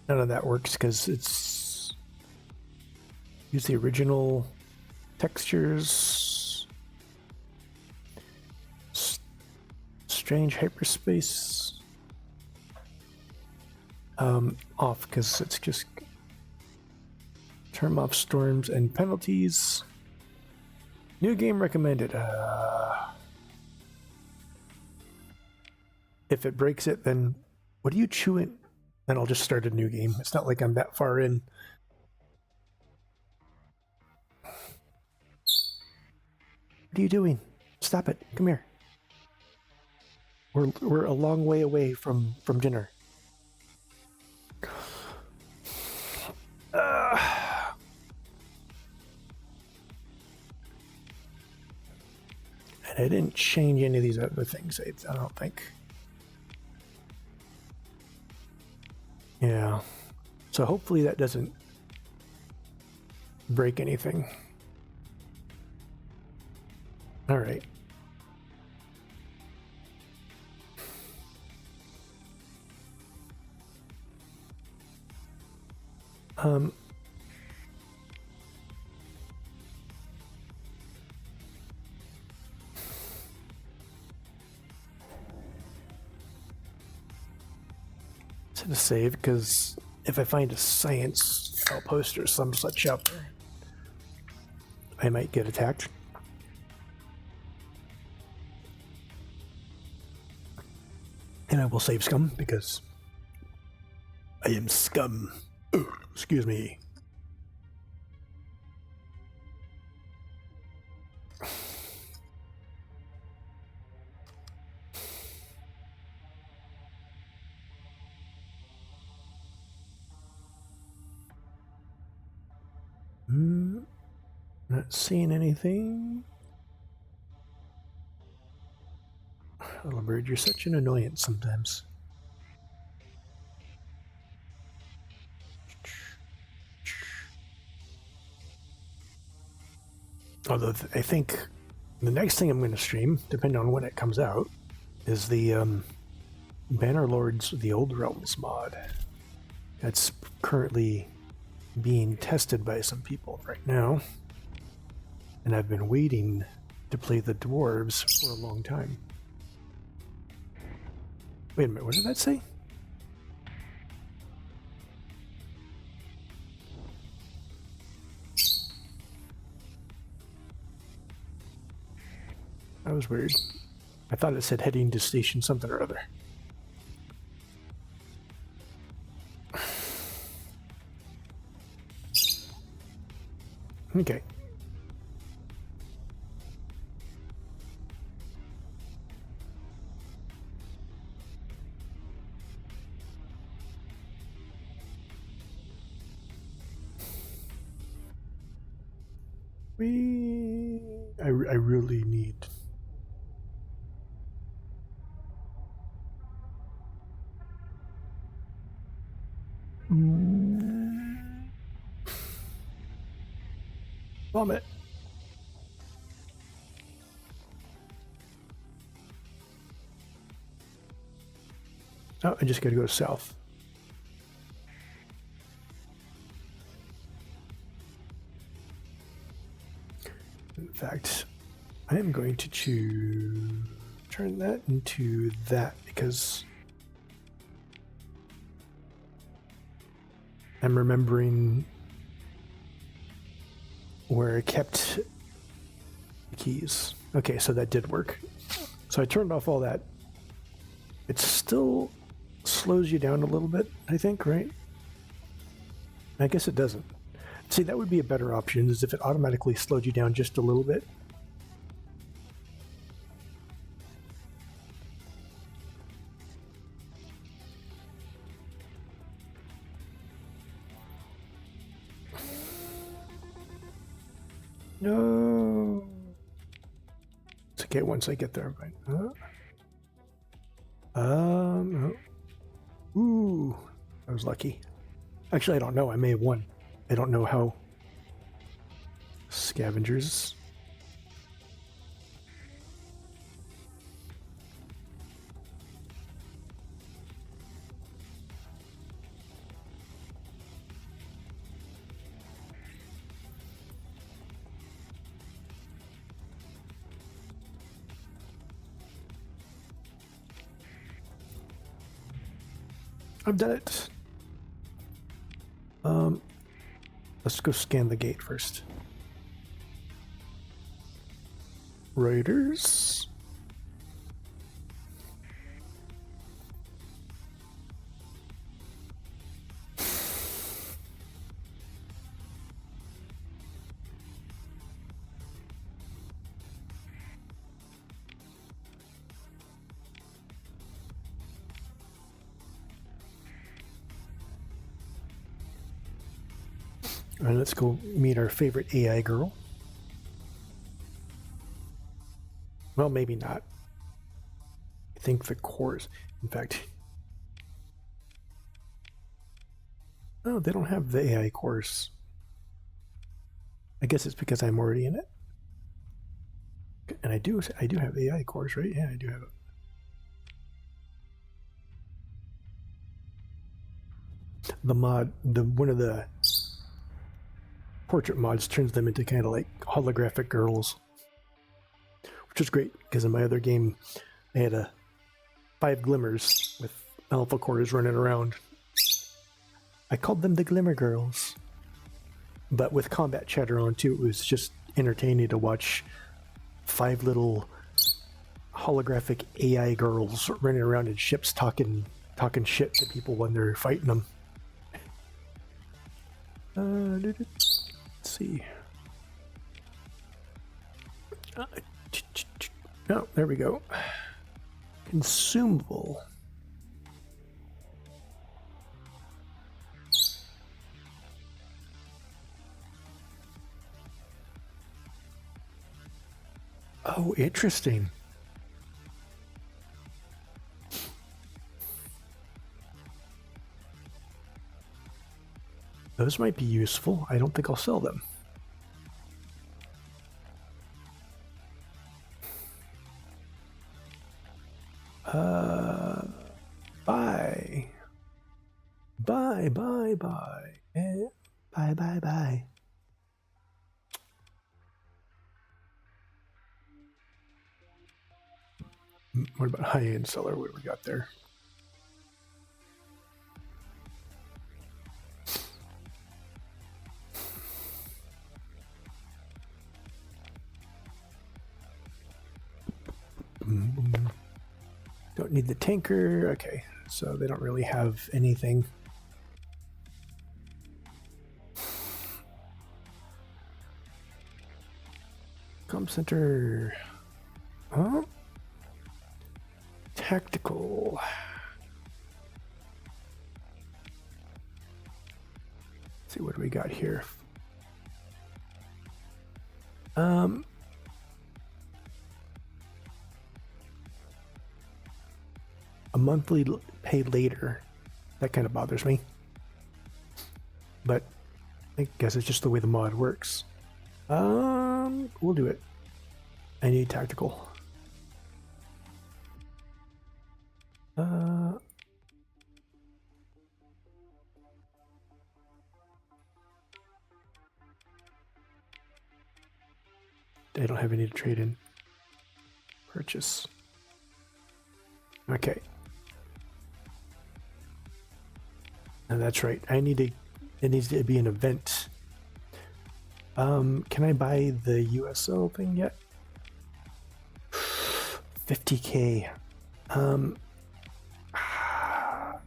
None of that works because it's use the original Textures. Strange hyperspace. Off because it's just turn off storms and penalties. New game recommended. If it breaks it, then what are you chewing? Then I'll just start a new game. It's not like I'm that far in. What are you doing? Stop it. Come here. We're a long way away from dinner. And I didn't change any of these other things, I don't think. Yeah. So hopefully that doesn't break anything. All right. To save, because if I find a science outpost or some such out there, I might get attacked. And I will save scum because I am scum. Excuse me. Not seeing anything. Little bird, you're such an annoyance sometimes. Although I think the next thing I'm going to stream, depending on when it comes out, is the Bannerlords of the Old Realms mod. That's currently being tested by some people right now. And I've been waiting to play the dwarves for a long time. Wait a minute, what did that say? That was weird. I thought it said heading to station something or other. Okay. I really need vomit. Oh, I just gotta go south. In fact, I am going to turn that into that because I'm remembering where I kept the keys. Okay, so that did work. So I turned off all that. It still slows you down a little bit, I think, right? I guess it doesn't. See, that would be a better option, is if it automatically slowed you down just a little bit. No. It's okay once I get there, right? No. Ooh, I was lucky. Actually, I don't know. I may have won. I don't know how. Scavengers. I've done it. Let's go scan the gate first. Raiders. All right, let's go meet our favorite AI girl. Well, maybe not. I think the cores, in fact. Oh, they don't have the AI course. I guess it's because I'm already in it. And I do have AI course, right? Yeah, I do have it. The mod, one of the portrait mods turns them into kind of like holographic girls, which is great because in my other game I had 5 glimmers with alpha cores running around. I called them the Glimmer Girls, but with combat chatter on too. It was just entertaining to watch 5 little holographic AI girls running around in ships talking shit to people when they're fighting them. Let's see. Oh, there we go. Consumable. Oh, interesting. Those might be useful. I don't think I'll sell them. Bye. Bye, bye, bye. Bye, bye, bye. What about high-end seller? What do we got there? Don't need the tanker. Okay, so they don't really have anything. Comm center. Huh? Tactical. Let's see, what do we got here? A monthly pay later. That kind of bothers me. But I guess it's just the way the mod works. We'll do it. I need tactical. I don't have any to trade in. Purchase. Okay. And that's right. It needs to be an event. Can I buy the USO thing yet? 50K.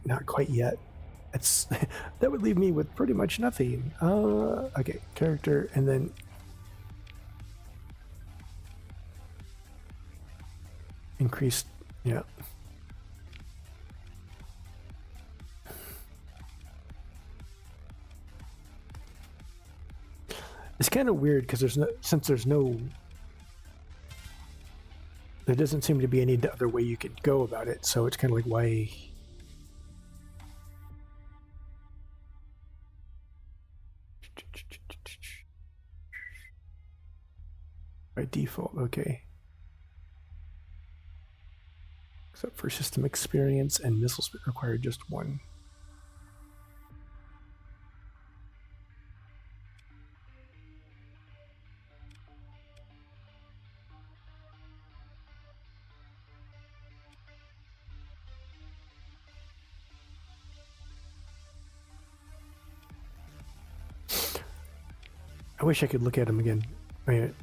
Not quite yet. That's that would leave me with pretty much nothing. Okay, character, and then increased. Yeah. It's kind of weird because there doesn't seem to be any other way you could go about it. So it's kind of like, why? By default, okay. Except for system experience and missile speed require just 1. I wish I could look at them again. Right.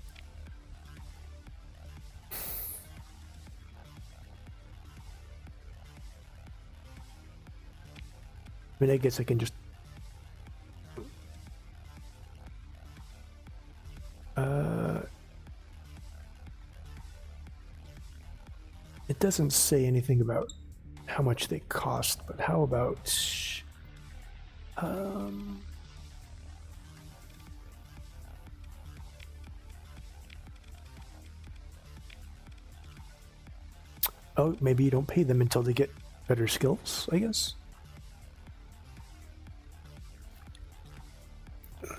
I mean, I guess I can just... It doesn't say anything about how much they cost, but how about... Oh, maybe you don't pay them until they get better skills, I guess.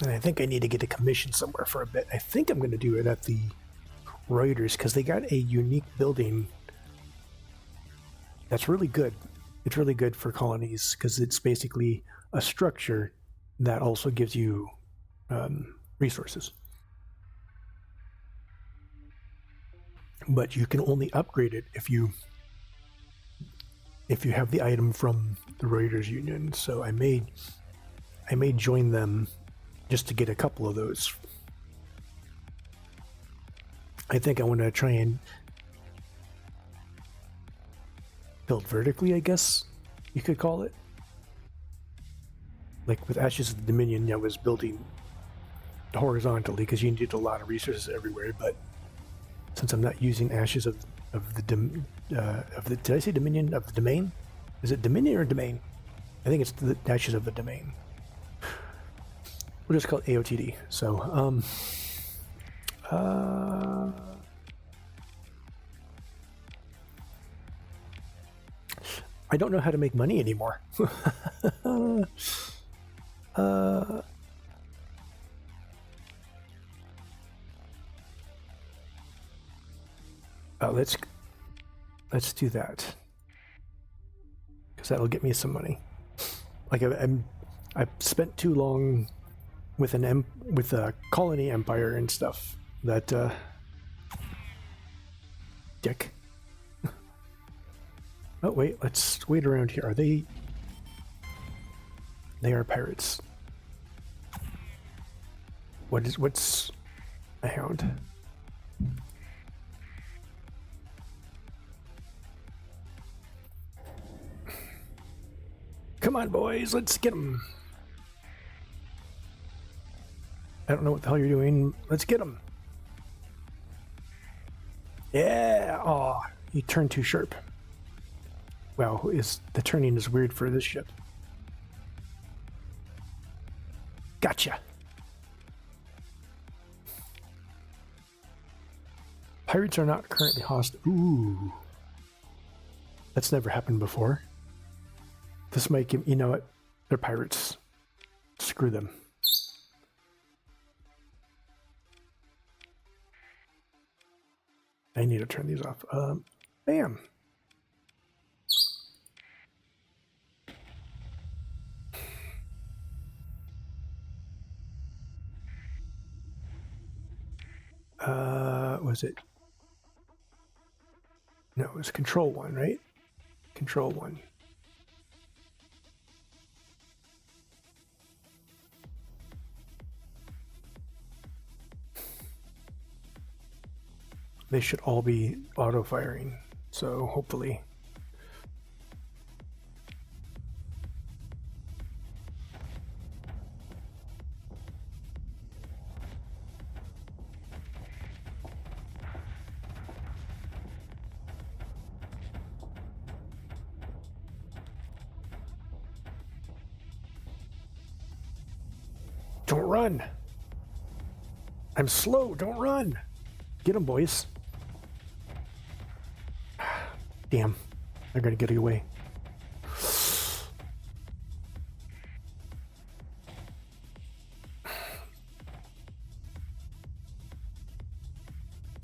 And I think I need to get a commission somewhere for a bit. I think I'm going to do it at the Reuters because they got a unique building that's really good. It's really good for colonies because it's basically a structure that also gives you resources. But you can only upgrade it if you have the item from the Reuters Union. So I may join them just to get a couple of those. I think I want to try and build vertically, I guess you could call it. Like with Ashes of the Dominion, I was building horizontally because you needed a lot of resources everywhere. But since I'm not using Ashes of the did I say Dominion of the Domain? Is it Dominion or Domain? I think it's the Ashes of the Domain. We'll just call it AOTD. So I don't know how to make money anymore. Let's do that because that'll get me some money. Like I've spent too long with a colony empire and stuff that dick. Oh wait, let's wait around here. Are they? They are pirates. What's a hound? Come on, boys, let's get them. I don't know what the hell you're doing. Let's get them. Yeah. Oh, you turned too sharp. Wow, the turning is weird for this ship. Gotcha. Pirates are not currently hostile. Ooh. That's never happened before. This might give... You know what? They're pirates. Screw them. I need to turn these off. Bam. Was it? No, it was Control 1, right? Control 1. They should all be auto-firing, so hopefully. Don't run! I'm slow, don't run! Get them, boys. Damn, they're gonna get away.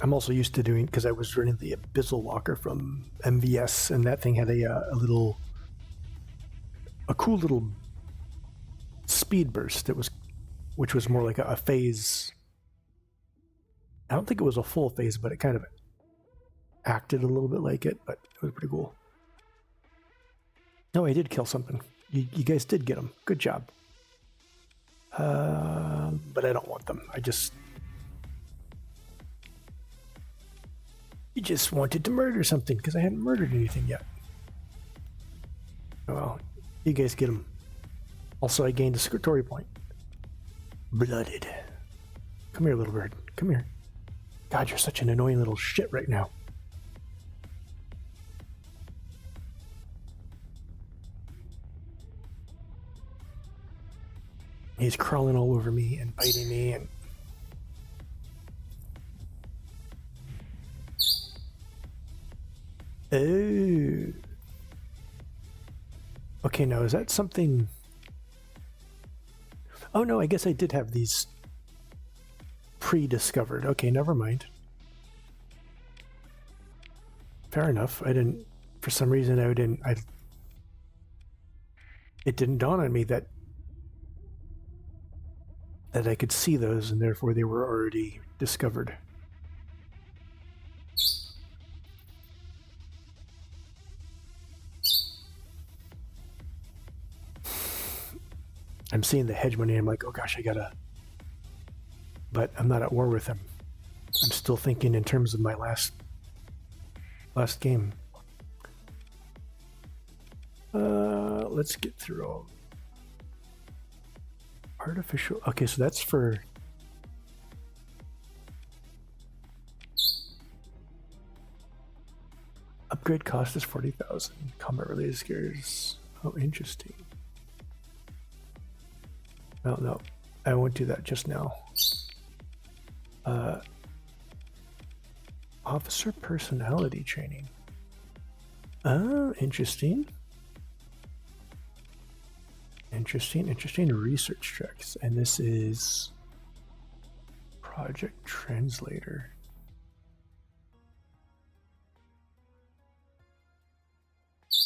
I'm also used to doing, because I was running the Abyssal Walker from MVS, and that thing had a cool little speed burst. Which was more like a phase. I don't think it was a full phase, but it kind of acted a little bit like it, but it was pretty cool. No, I did kill something. You guys did get them. Good job. But I don't want them. You just wanted to murder something because I hadn't murdered anything yet. Well, you guys get them. Also, I gained a story point. Blooded. Come here, little bird. Come here. God, you're such an annoying little shit right now. He's crawling all over me and biting me and... Oh. Okay, now is that something... Oh no, I guess I did have these pre-discovered. Okay, never mind. Fair enough. I didn't... For some reason, it didn't dawn on me that I could see those, and therefore they were already discovered. I'm seeing the hegemony, and I'm like, oh gosh, I gotta... But I'm not at war with him. I'm still thinking in terms of my last game. Let's get through all... Artificial... Okay, so that's for... Upgrade cost is 40,000. Combat related scares. Oh, interesting. Oh, no. I won't do that just now. Officer personality training. Oh, interesting. Interesting research tracks. And this is Project Translator.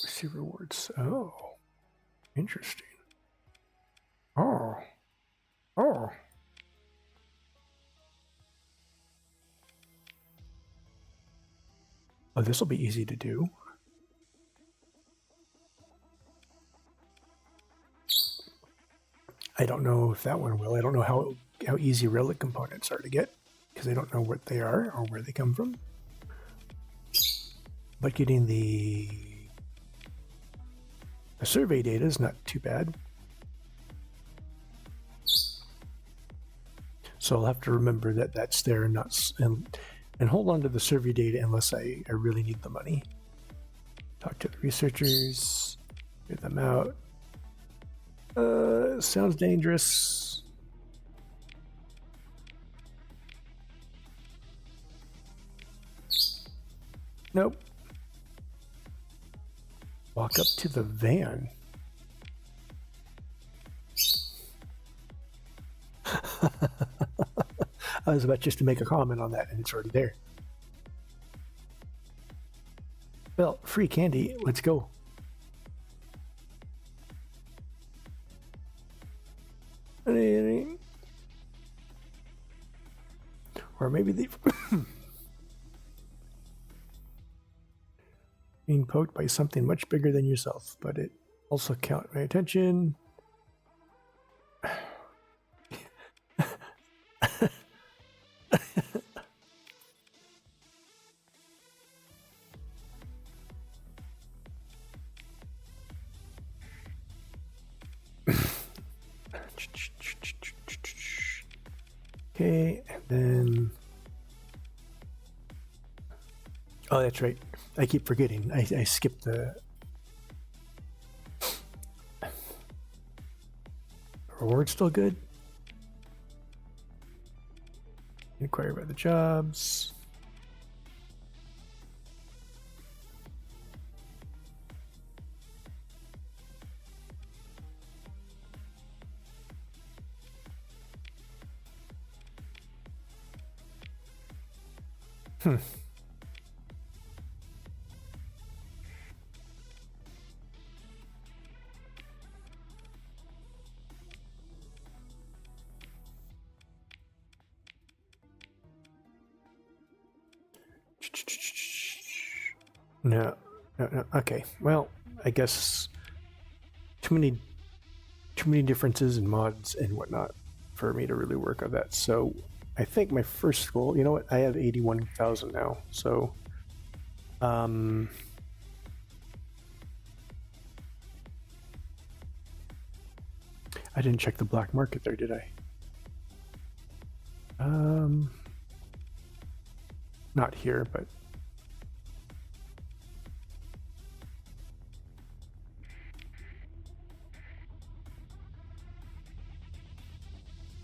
Receive rewards. Oh, interesting. Oh. Oh, this will be easy to do. I don't know if that one will. I don't know how easy relic components are to get because I don't know what they are or where they come from. But getting the survey data is not too bad. So I'll have to remember that that's there and not and hold on to the survey data unless I really need the money. Talk to the researchers, get them out. Sounds dangerous. Nope. Walk up to the van. I was about just to make a comment on that, and it's already there. Well, free candy. Let's go. Or maybe they being poked by something much bigger than yourself, but it also caught my attention. Okay, and then... Oh, that's right. I keep forgetting. I skipped the... Reward still good? Inquire about the jobs. No. Okay. Well, I guess too many differences in mods and whatnot. for me to really work on that. So I think my first goal, you know what, I have 81,000 now. So I didn't check the black market there, did I? Not here, but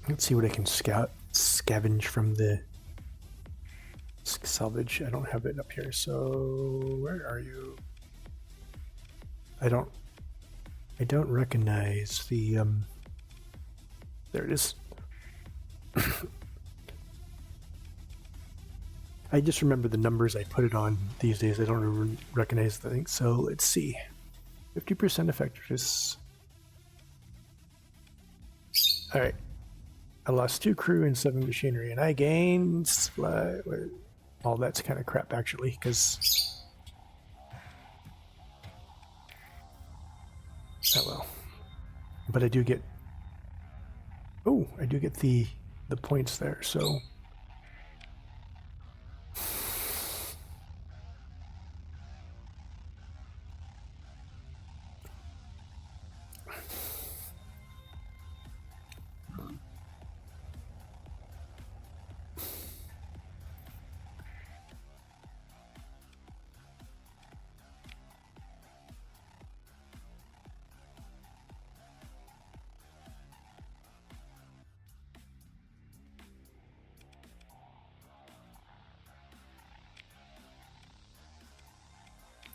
let's see what I can scavenge from the salvage. I don't have it up here, so where are you? I don't recognize the there it is. I just remember the numbers I put it on these days. I don't even recognize the thing. So let's see. 50% effectiveness. All right. I lost 2 crew and 7 machinery, and I gained all that's kind of crap actually, because oh well. But I do get the points there, so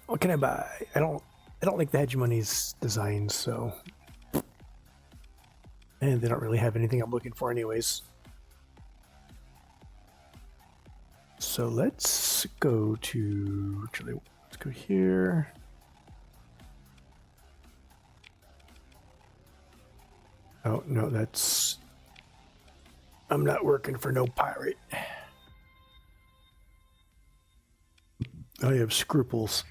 what can I buy? I don't like the hegemony's designs, so, and they don't really have anything I'm looking for anyways. So let's go to, actually, let's go here. Oh no, that's, I'm not working for no pirate. I have scruples.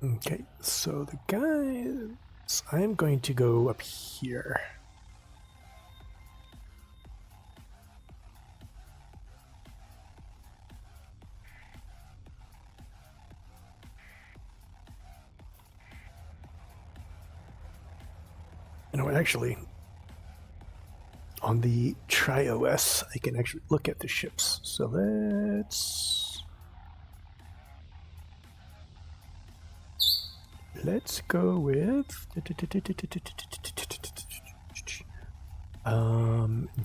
Okay, so the guys, I'm going to go up here. You know, actually, on the Tri-OS, I can actually look at the ships. So let's go with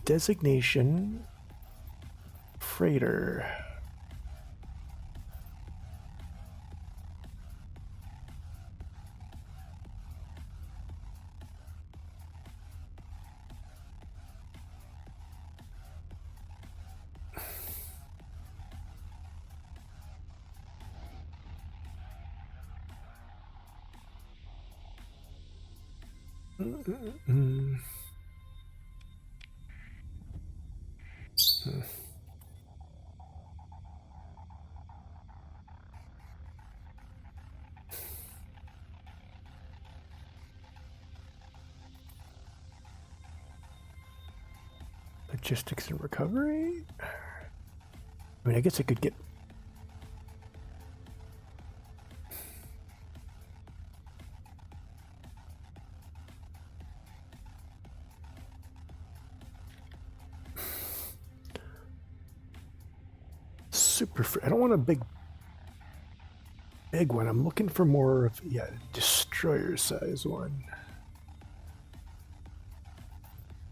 designation freighter. Logistics and recovery. I mean, I guess I could get. I don't want a big one. I'm looking for more of, yeah, destroyer size one.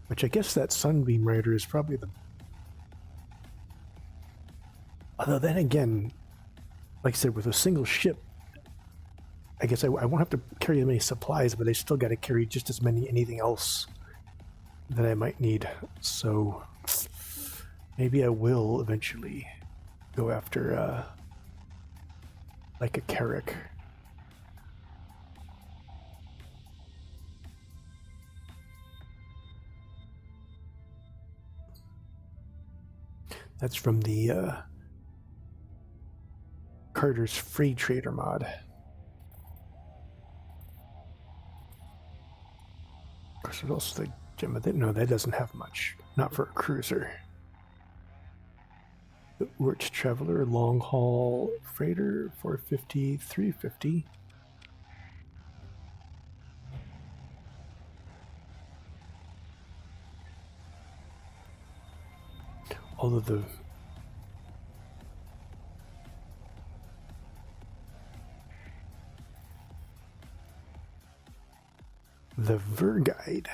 Which I guess that Sunbeam Rider is probably the. Although then again, like I said, with a single ship, I guess I won't have to carry as many supplies, but I still got to carry just as many anything else that I might need. So maybe I will eventually go after like a Carrack. That's from the Carter's Free Trader mod. course, there's also the gem, but no, that doesn't have much. Not for a cruiser. The Rich Traveler, long haul freighter, 450, 350. Although the Verguide,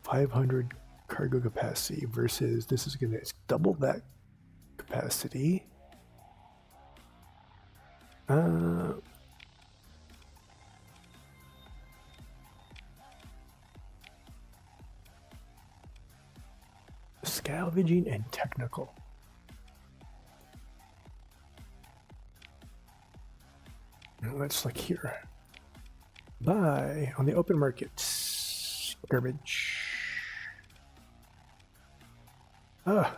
500 cargo capacity versus this is going to double that capacity. Scavenging and technical. Now let's look here. Buy on the open market. Garbage. I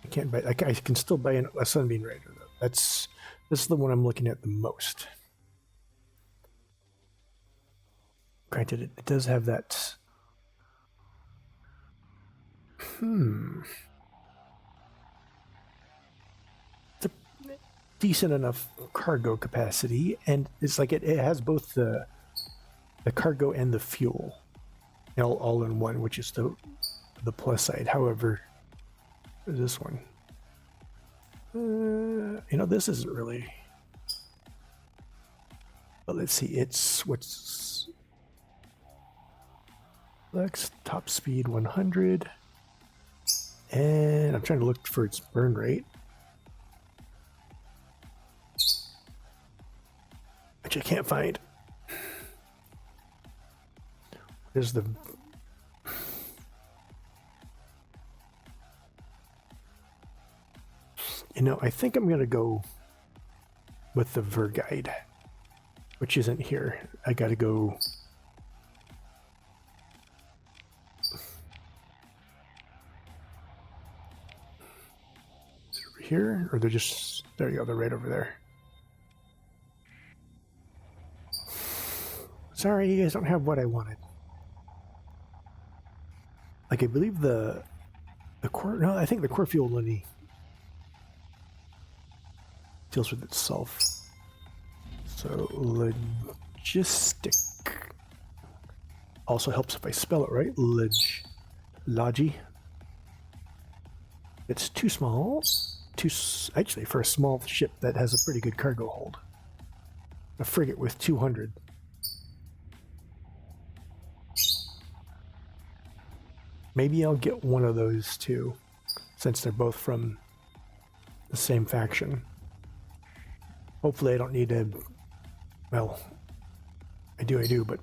can't buy. I can still buy a Sunbeam Raider though. This is the one I'm looking at the most. Granted, it does have that. It's a decent enough cargo capacity, and it's like it has both the cargo and the fuel all in one, which is the plus side. However, this one, this isn't really. But let's see, it's what's Flex top speed 100, and I'm trying to look for its burn rate, which I can't find. There's the I think I'm gonna go with the Verguide, which isn't here. I gotta go. Is it over here, or they're just there? You go. They're right over there. Sorry, you guys don't have what I wanted. Like, I believe the core. No, I think the core fuel only deals with itself. So logistic also helps if I spell it right. Logi. It's too small. Actually, for a small ship that has a pretty good cargo hold. A frigate with 200. Maybe I'll get one of those too, since they're both from the same faction. Hopefully I don't need to, well, I do, but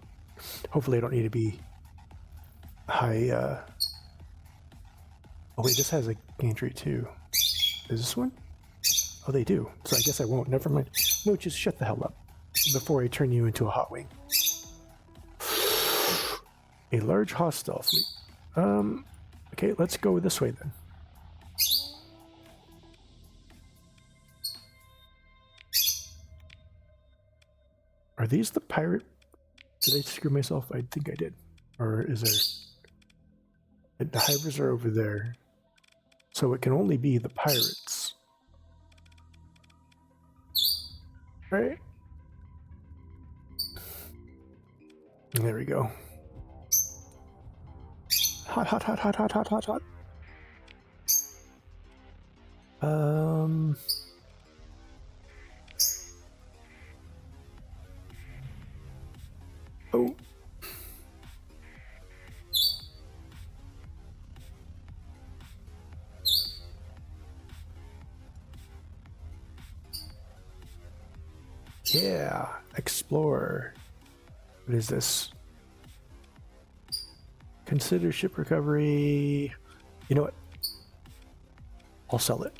hopefully I don't need to be high, oh wait, this has a gantry too. Is this one? Oh, they do. So I guess I won't, never mind. No, just shut the hell up before I turn you into a hot wing. A large hostile fleet. Okay, let's go this way then. Are these the pirate? Did I screw myself? I think I did. Or is there... The hivers are over there. So it can only be the pirates. Right? There we go. Hot, hot, hot, hot, hot, hot, hot, hot. Oh. Yeah, explore. What is this? Consider ship recovery. You know what? I'll sell it.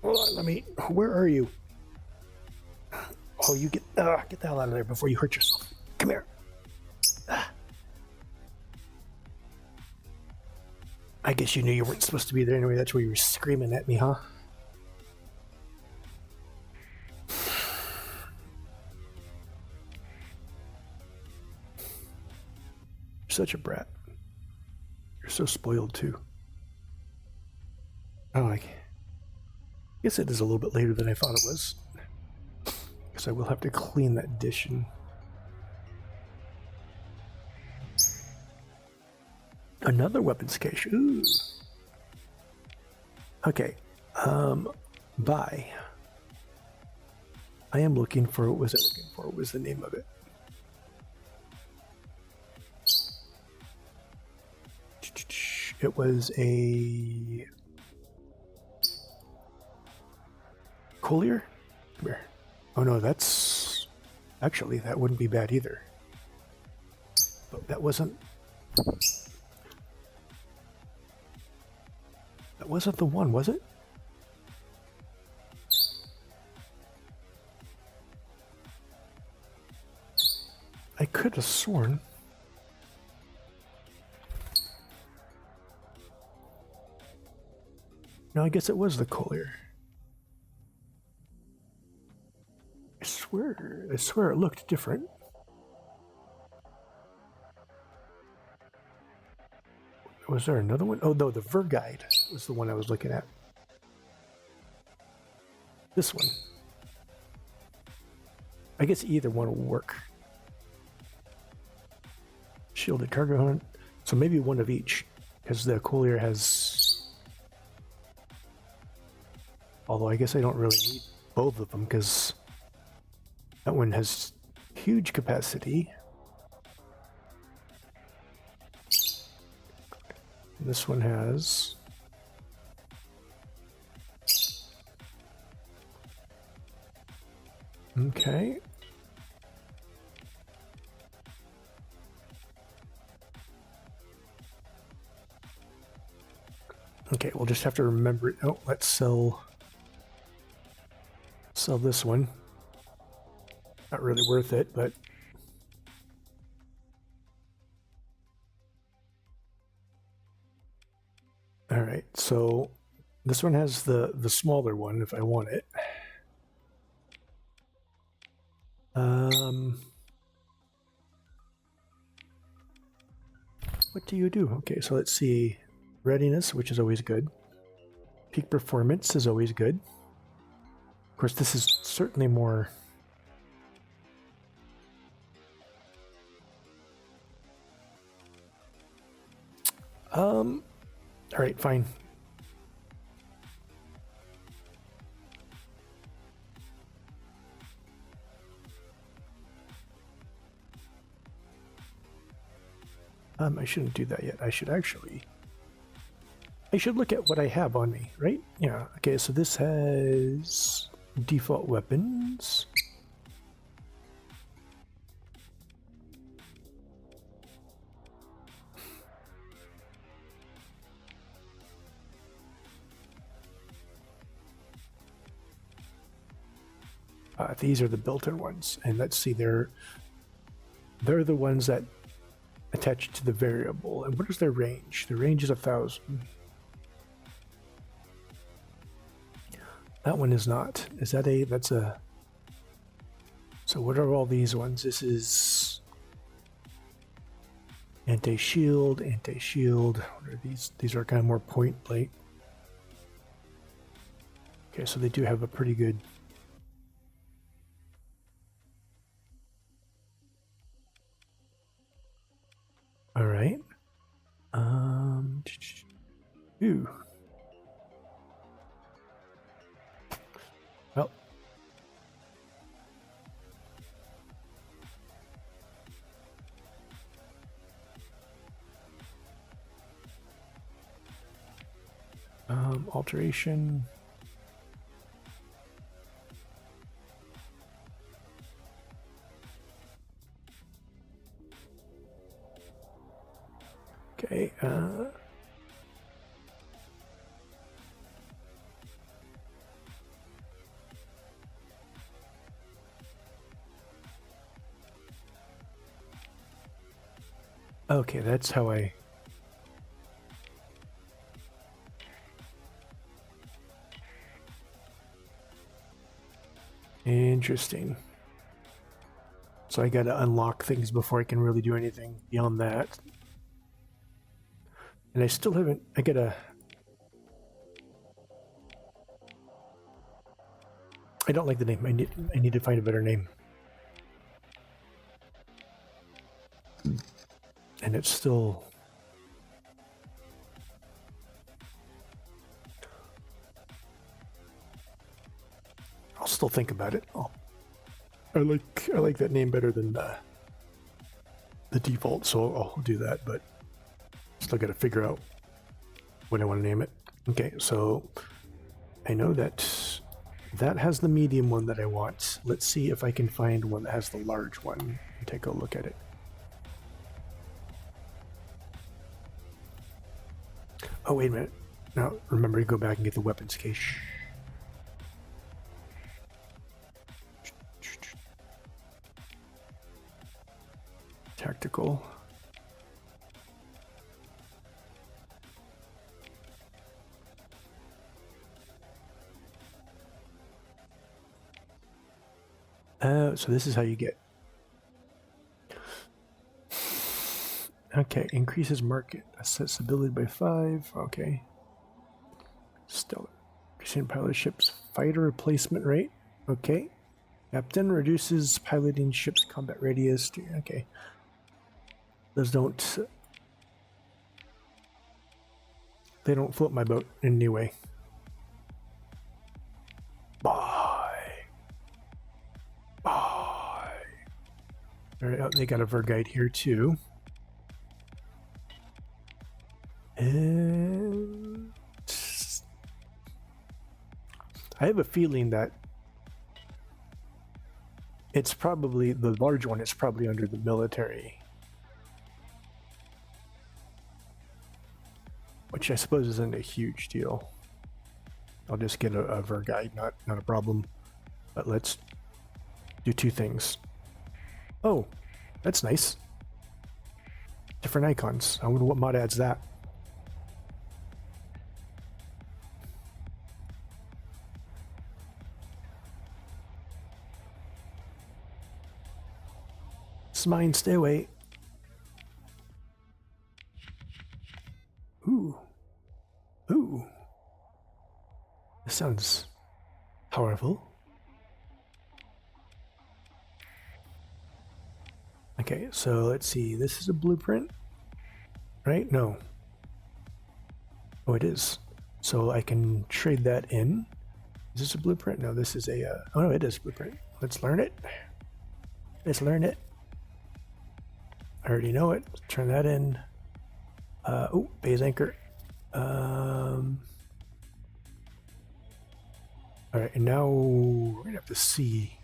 Hold on, where are you? Oh, you get the hell out of there before you hurt yourself. Come here. I guess you knew you weren't supposed to be there anyway. That's why you were screaming at me, huh? You're such a brat. You're so spoiled, too. Oh, I guess it is a little bit later than I thought it was. Because I will have to clean that dish and... Another weapons cache. Ooh. Okay. Buy. I am looking for... What was I looking for? What was the name of it? It was a... Collier? Come here. Oh no, that's... Actually, that wouldn't be bad either. But that wasn't... That wasn't the one, was it? I could have sworn. No, I guess it was the Collier. I swear it looked different. Was there another one? Oh no, the Verguide was the one I was looking at. This one. I guess either one will work. Shielded cargo hunt. So maybe one of each, because the Collier has... Although I guess I don't really need both of them, because that one has huge capacity. This one has... Okay. Okay, we'll just have to remember it. Oh, let's sell this one. Not really worth it, but... All right, so this one has the smaller one if I want it. What do you do? Okay, so let's see. Readiness, which is always good. Peak performance is always good. Of course, this is certainly more... All right, fine. I shouldn't do that yet. I should look at what I have on me, right? Yeah. Okay, so this has default weapons. These are the built-in ones, and let's see, they're the ones that attach to the variable. And what is their range? The range is 1,000. That one is not. Is that a? That's a. So what are all these ones? This is anti-shield, anti-shield. What are these? These are kind of more point blank. Okay, so they do have a pretty good. All right. Ooh. Well. Alteration. Okay, Okay, that's how I... Interesting. So I gotta unlock things before I can really do anything beyond that. And I still haven't... I gotta... I don't like the name. I need to find a better name. And it's still... I'll still think about it. I like that name better than the default, so I'll do that, but still got to figure out what I want to name it. Okay, so I know that has the medium one that I want. Let's see if I can find one that has the large one and take a look at it. Oh, wait a minute. Now, remember to go back and get the weapons cache. Tactical. So this is how you get. Okay, increases market accessibility by 5. Okay. Stellar. Increasing pilot ship's fighter replacement rate. Okay. Captain reduces piloting ship's combat radius. Okay. Those don't... They don't float my boat in any way. Bye. Alright, oh, they got a Vergite here too. And... I have a feeling that it's probably, the large one is probably under the military. Which I suppose isn't a huge deal. I'll just get a Vergite, not a problem. But let's do two things. Oh, that's nice. Different icons. I wonder what mod adds that. It's mine, stay away. Ooh. Ooh. This sounds powerful. Okay, so let's see. This is a blueprint, right? No. Oh, it is. So I can trade that in. Is this a blueprint? No, this is a... oh, no, it is a blueprint. Let's learn it. Let's learn it. I already know it. Turn that in. Oh, base anchor. All right, and now we're gonna have to see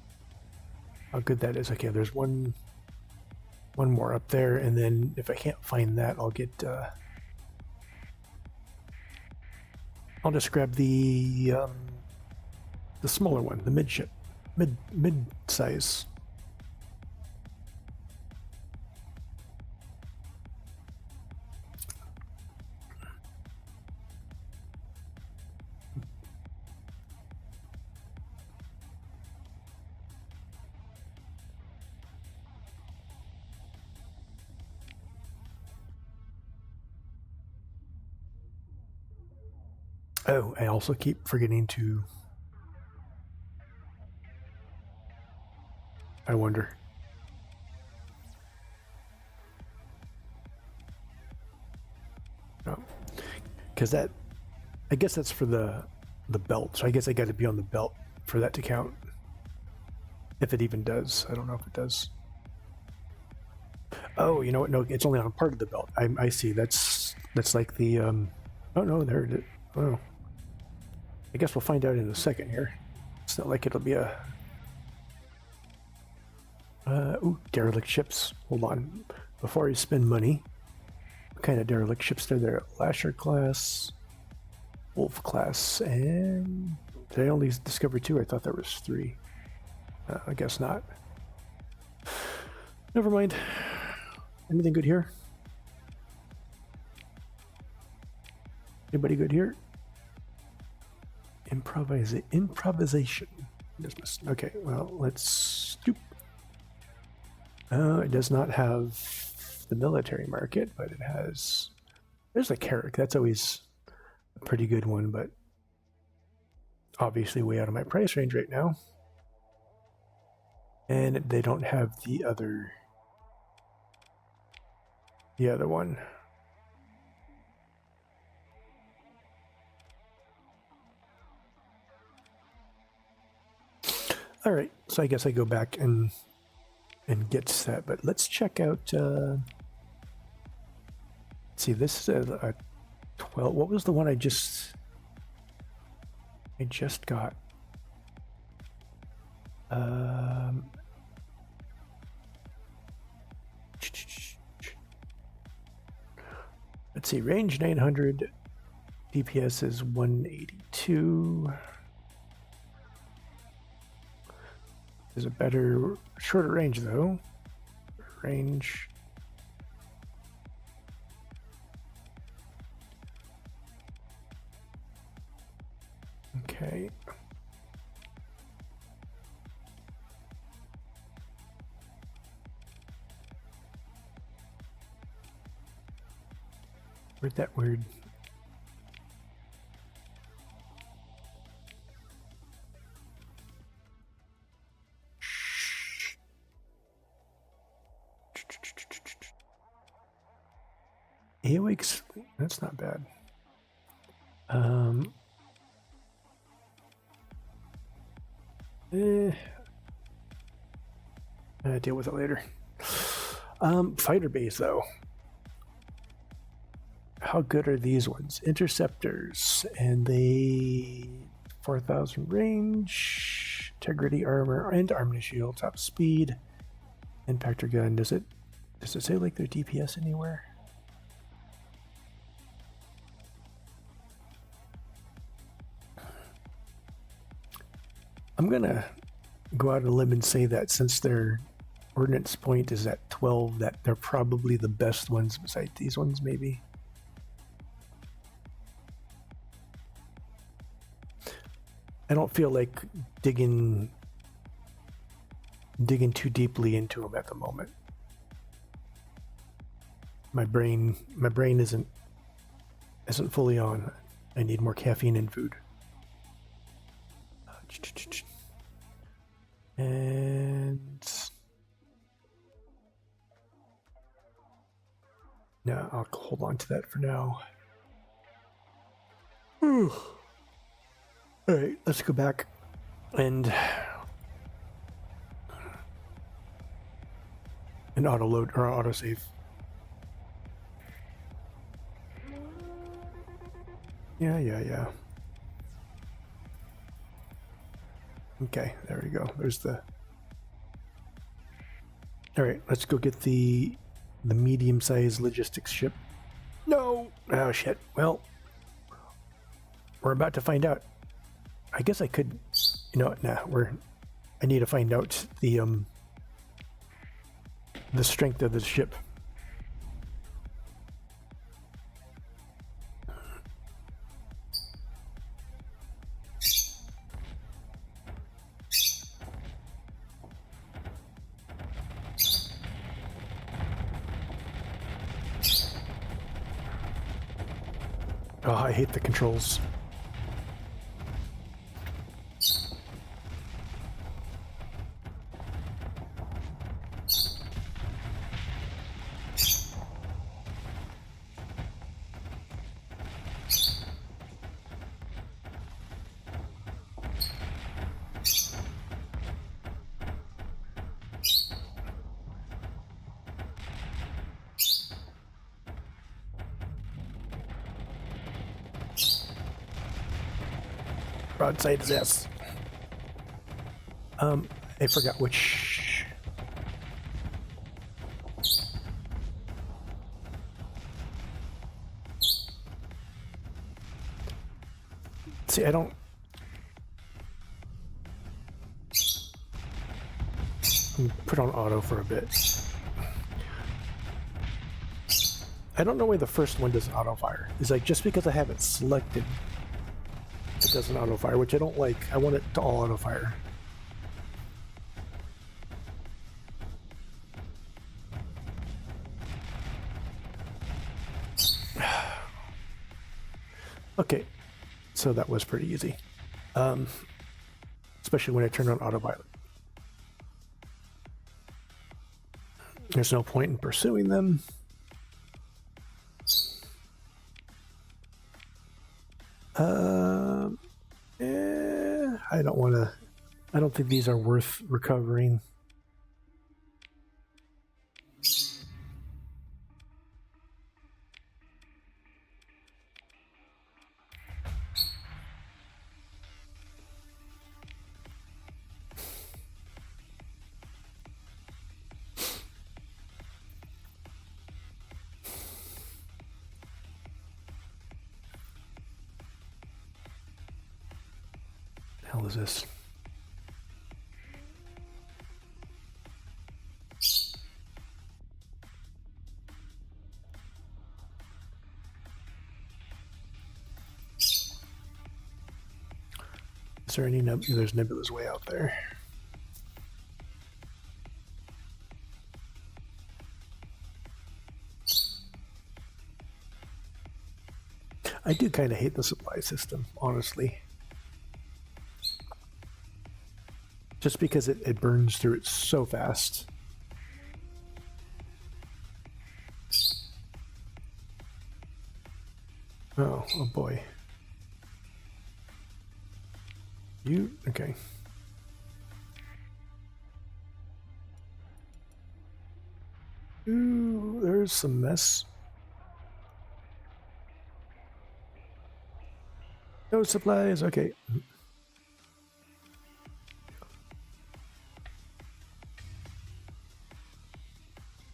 how good that is. Okay, there's one more up there, and then if I can't find that, I'll get. I'll just grab the smaller one, the midship, mid size. Oh, I also keep forgetting to... I wonder. Oh, because that... I guess that's for the belt, so I guess I got to be on the belt for that to count. If it even does. I don't know if it does. Oh, you know what? No, it's only on part of the belt. I see. That's like the... Oh, no, there it is. Oh. I guess we'll find out in a second here. It's not like it'll be a... ooh, derelict ships. Hold on. Before you spend money, what kind of derelict ships are there? Lasher class, Wolf class, and... Did I only discover 2? I thought there was 3. I guess not. Never mind. Anything good here? Anybody good here? Improvisation. Dismissed. Okay, well, let's stoop. It does not have the military market, but it has... There's a Carrick. That's always a pretty good one, but obviously way out of my price range right now. And they don't have the other one. All right, so I guess I go back and get that, but let's check out. See, this is a 12. What was the one I just got? Let's see, range 900, DPS is 182. There's a better, shorter range though. Range. Okay. Where'd that word? AOX, that's not bad. Deal with it later. Fighter base though. How good are these ones? Interceptors, and they 4,000 range, integrity armor, and armor shield, top speed, impactor gun. Does it say like their DPS anywhere? I'm gonna go out on a limb and say that since their ordnance point is at 12, that they're probably the best ones besides these ones, maybe. I don't feel like digging too deeply into them at the moment. My brain isn't fully on. I need more caffeine in food. And no, I'll hold on to that for now. Whew. All right, let's go back and auto load or auto save. Yeah. Okay, there we go. There's the... All right, let's go get the medium-sized logistics ship. No! Oh, shit. Well, we're about to find out. I guess I could... You know what? Nah, I need to find out the strength of the ship. Oh, I hate the controls. Broadside is S. I forgot which. See, I don't. Put on auto for a bit. I don't know why the first one doesn't auto-fire. It's like just because I have it selected, it doesn't auto-fire, which I don't like. I want it to all auto-fire. Okay, so that was pretty easy. Especially when I turn on autopilot. There's no point in pursuing them. I don't want to. I don't think these are worth recovering. The hell is this? Is there any there's nebulas way out there? I do kind of hate the supply system, honestly. Just because it burns through it so fast. Oh boy. Okay. Ooh, there's some mess. No supplies, okay.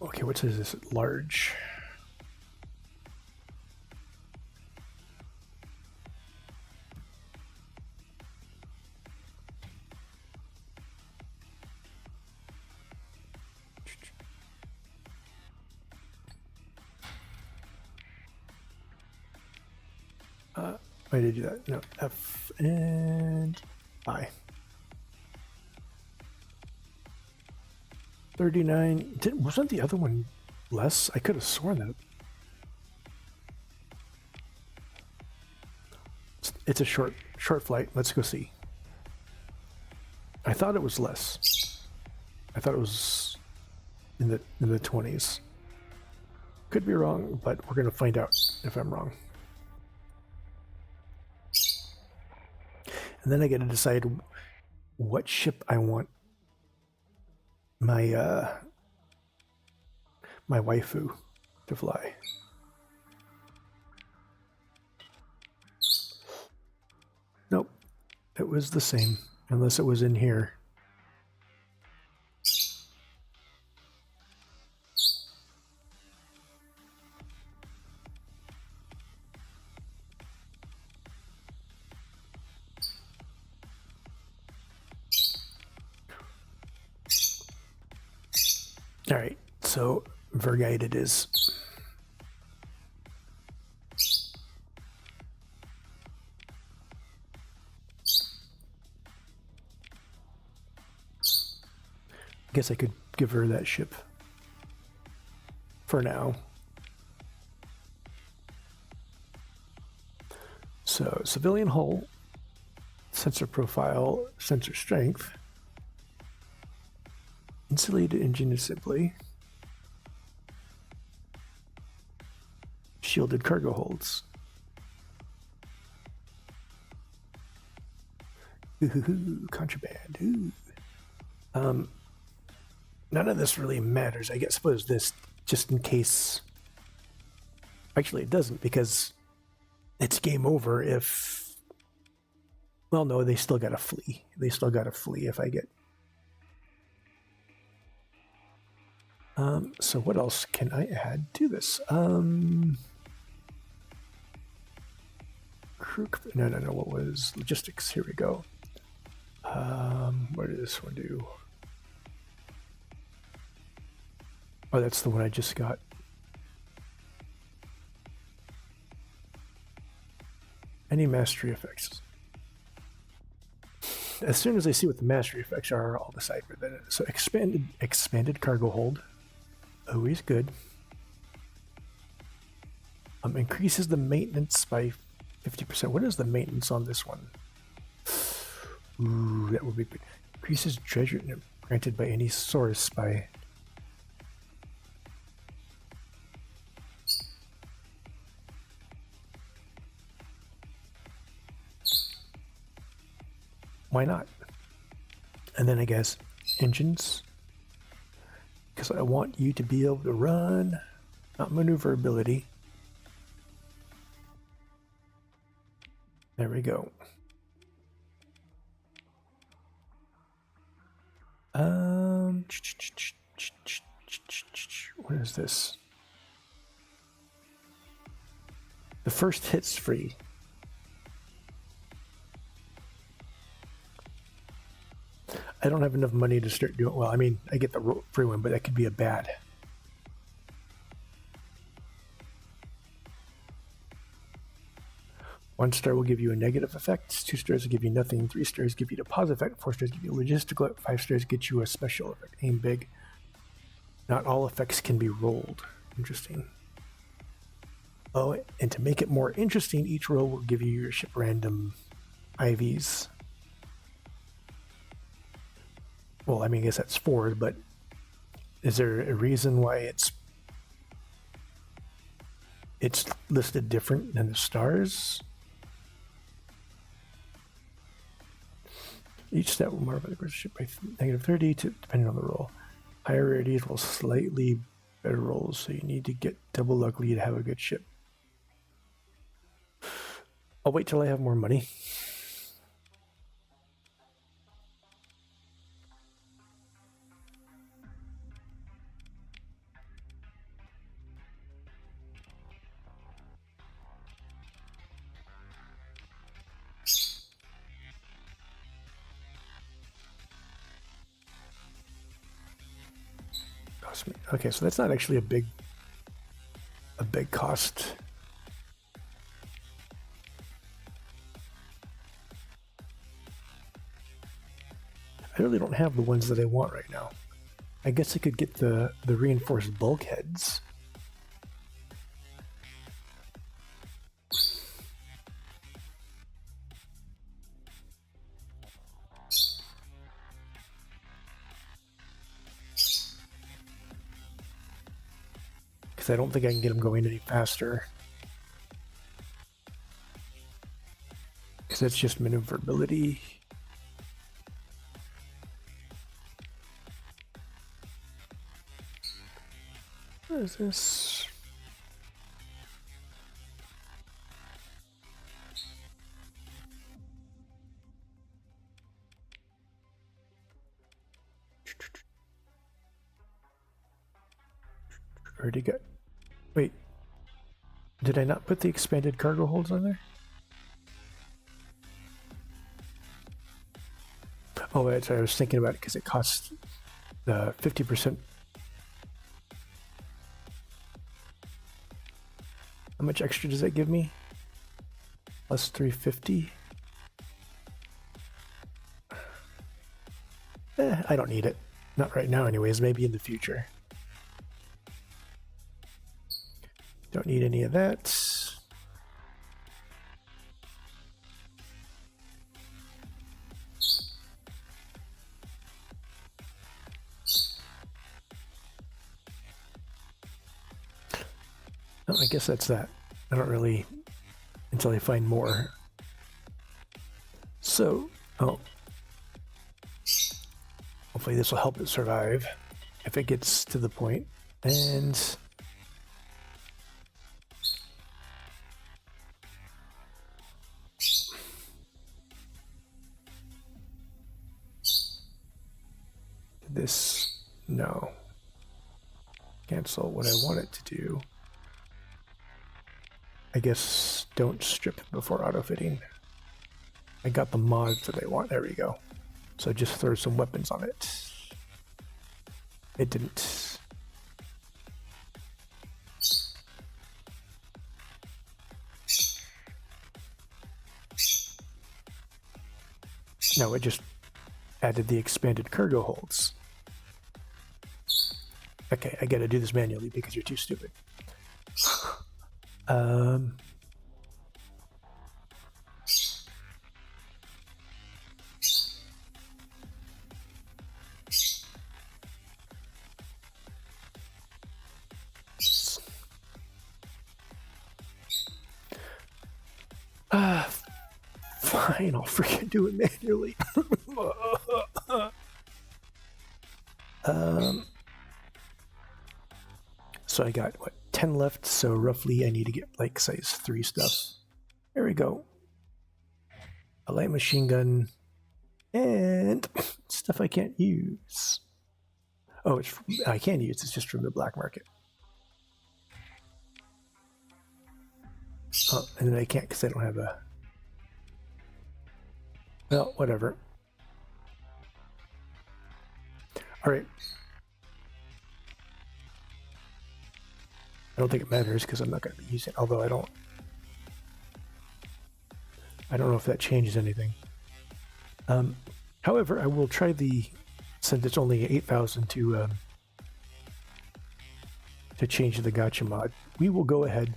Okay, what is this? Large. Why did I do that? No, F and I. 39. Wasn't the other one less? I could have sworn that. It's a short flight. Let's go see. I thought it was less. I thought it was in the 20s. Could be wrong, but we're gonna find out if I'm wrong. And then I get to decide what ship I want my my waifu to fly. Nope, it was the same, unless it was in here. All right, so Vergite it is. I guess I could give her that ship for now. So civilian hull, sensor profile, sensor strength, insulated engine assembly, shielded cargo holds. Ooh, contraband. Ooh. None of this really matters. I guess suppose this just in case. Actually, it doesn't, because it's game over if. Well, no, they still got to flee. They still got to flee if I get. So what else can I add to this? Crew. No. What was logistics? Here we go. What did this one do? Oh, that's the one I just got. Any mastery effects? As soon as I see what the mastery effects are, I'll decide for that. So expanded cargo hold. Always good. Increases the maintenance by 50%. What is the maintenance on this one? Ooh, that would be good. Increases treasure granted by any source by... Why not? And then I guess engines, because I want you to be able to run, not maneuverability. There we go. What is this? The first hit's free. I don't have enough money to start doing, well, I mean, I get the free one, but that could be a bad. One star will give you a negative effect, 2 stars will give you nothing, 3 stars give you a positive effect, 4 stars give you a logistical, 5 stars get you a special effect. Aim big. Not all effects can be rolled. Interesting. Oh, and to make it more interesting, each roll will give you your ship random IVs. Well, I mean, I guess that's 4, but is there a reason why it's listed different than the stars? Each stat will modify the course of ship by -30 to depending on the roll. Higher rarities will slightly better rolls, so you need to get double lucky to have a good ship. I'll wait till I have more money. Okay, so that's not actually a big cost. I really don't have the ones that I want right now. I guess I could get the reinforced bulkheads. I don't think I can get them going any faster. Because that's just maneuverability. What is this? Already got... Wait, did I not put the expanded cargo holds on there? Oh, that's right, I was thinking about it because it costs the 50%. How much extra does that give me? Plus 350. I don't need it. Not right now anyways, maybe in the future. Don't need any of that. Oh, I guess that's that. I don't really, until I find more. So, oh. Hopefully this will help it survive if it gets to the point. And this, no. Cancel what I want it to do. I guess don't strip before auto-fitting. I got the mods that I want. There we go. So just throw some weapons on it. It didn't. No, it just added the expanded cargo holds. Okay, I gotta do this manually because you're too stupid. Fine, I'll freaking do it manually. So I got, what, 10 left, so roughly I need to get, like, size 3 stuff. There we go. A light machine gun, and stuff I can't use. Oh, I can use, it's just from the black market. Oh, and then I can't because I don't have a... Well, whatever. All right. I don't think it matters because I'm not going to be using it, although I don't know if that changes anything. However, I will try since it's only 8,000 to change the gacha mod. We will go ahead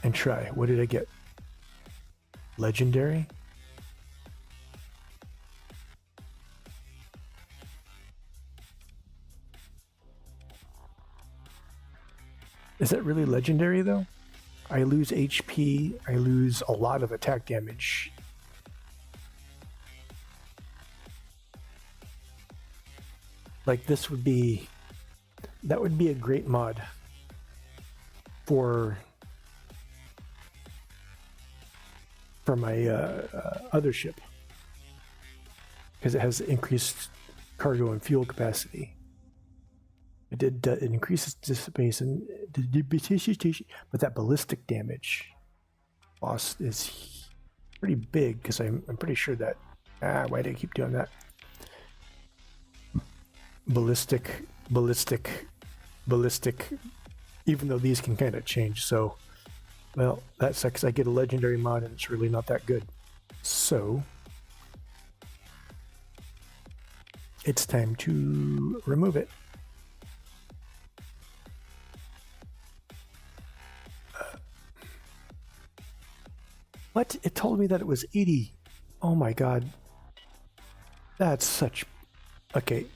and try. What did I get? Legendary? Is that really legendary though? I lose HP, I lose a lot of attack damage. Like that would be a great mod for my other ship because it has increased cargo and fuel capacity. It increases dissipation, but that ballistic damage loss is pretty big because I'm pretty sure that why do I keep doing that? Ballistic, even though these can kind of change. So, well, that sucks. I get a legendary mod and it's really not that good. So, it's time to remove it. What? It told me that it was 80. Oh my god. That's such... Okay.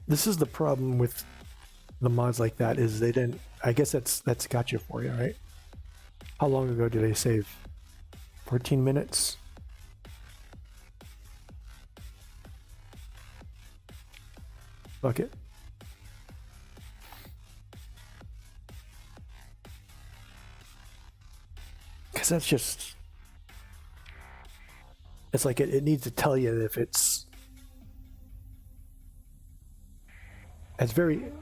This is the problem with the mods like that, is they didn't... I guess that's gotcha for you, right? How long ago did I save? 14 minutes? Fuck it. Because that's just... It's like it needs to tell you if it's... It's very...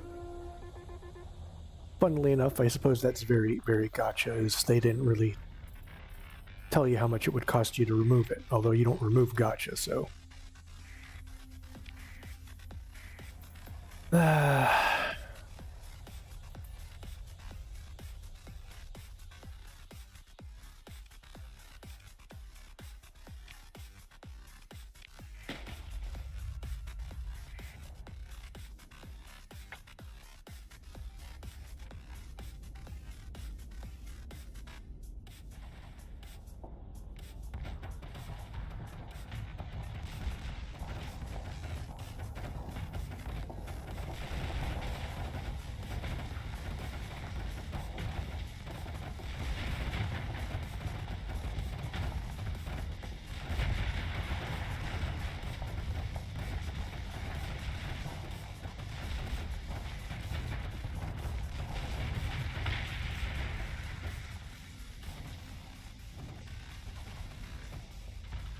Funnily enough, I suppose that's very, very gotcha, is they didn't really tell you how much it would cost you to remove it, although you don't remove gotcha, so...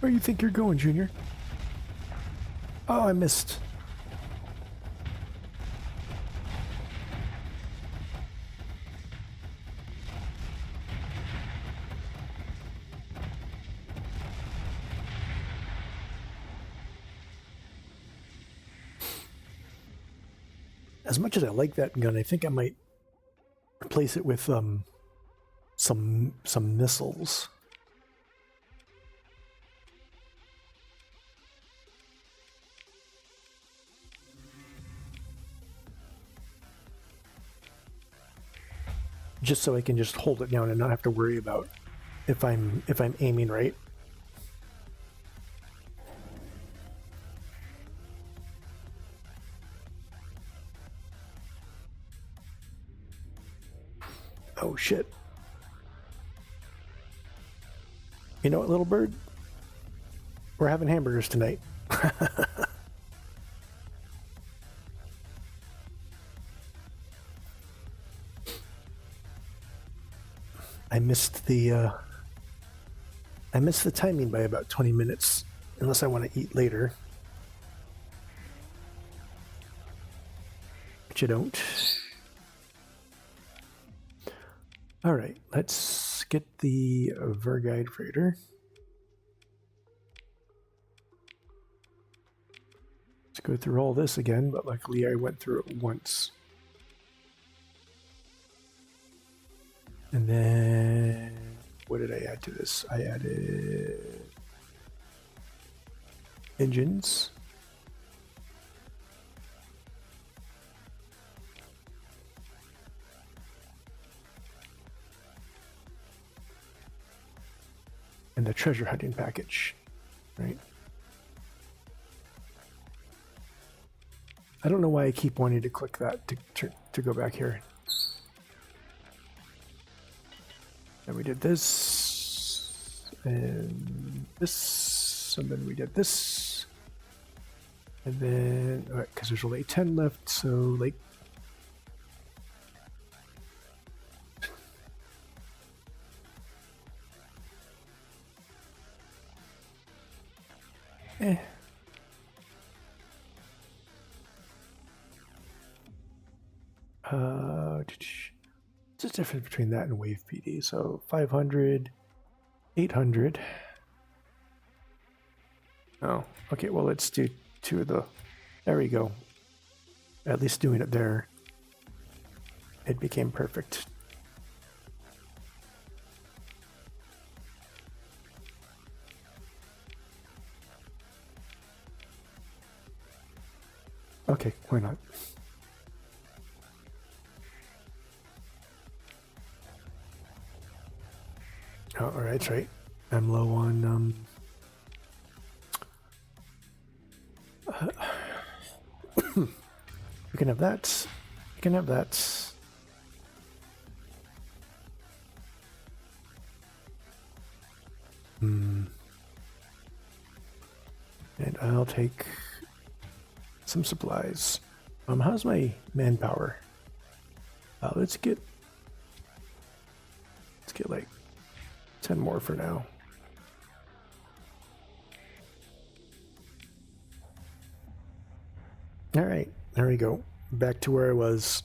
Where do you think you're going, Junior? Oh, I missed. As much as I like that gun, I think I might replace it with some missiles. Just so I can just hold it down and not have to worry about if I'm aiming right. Oh shit. You know what, little bird? We're having hamburgers tonight. I missed the timing by about 20 minutes, unless I want to eat later. But you don't. All right, let's get the Verguide freighter. Let's go through all this again, but luckily I went through it once. And then, what did I add to this? I added engines. And the treasure hunting package, right? I don't know why I keep wanting to click that to go back here. And we did this, and this, and then we did this, and then, all right, because there's only 10 left, so like, what's the difference between that and Wave PD? So 500, 800. Oh, okay, well, let's do two of the, there we go. At least doing it there, it became perfect. Okay, why not? Oh, all right, that's right. I'm low on we can have that. We can have that. And I'll take some supplies. How's my manpower? Let's get like 10 more for now. All right, there we go. Back to where I was.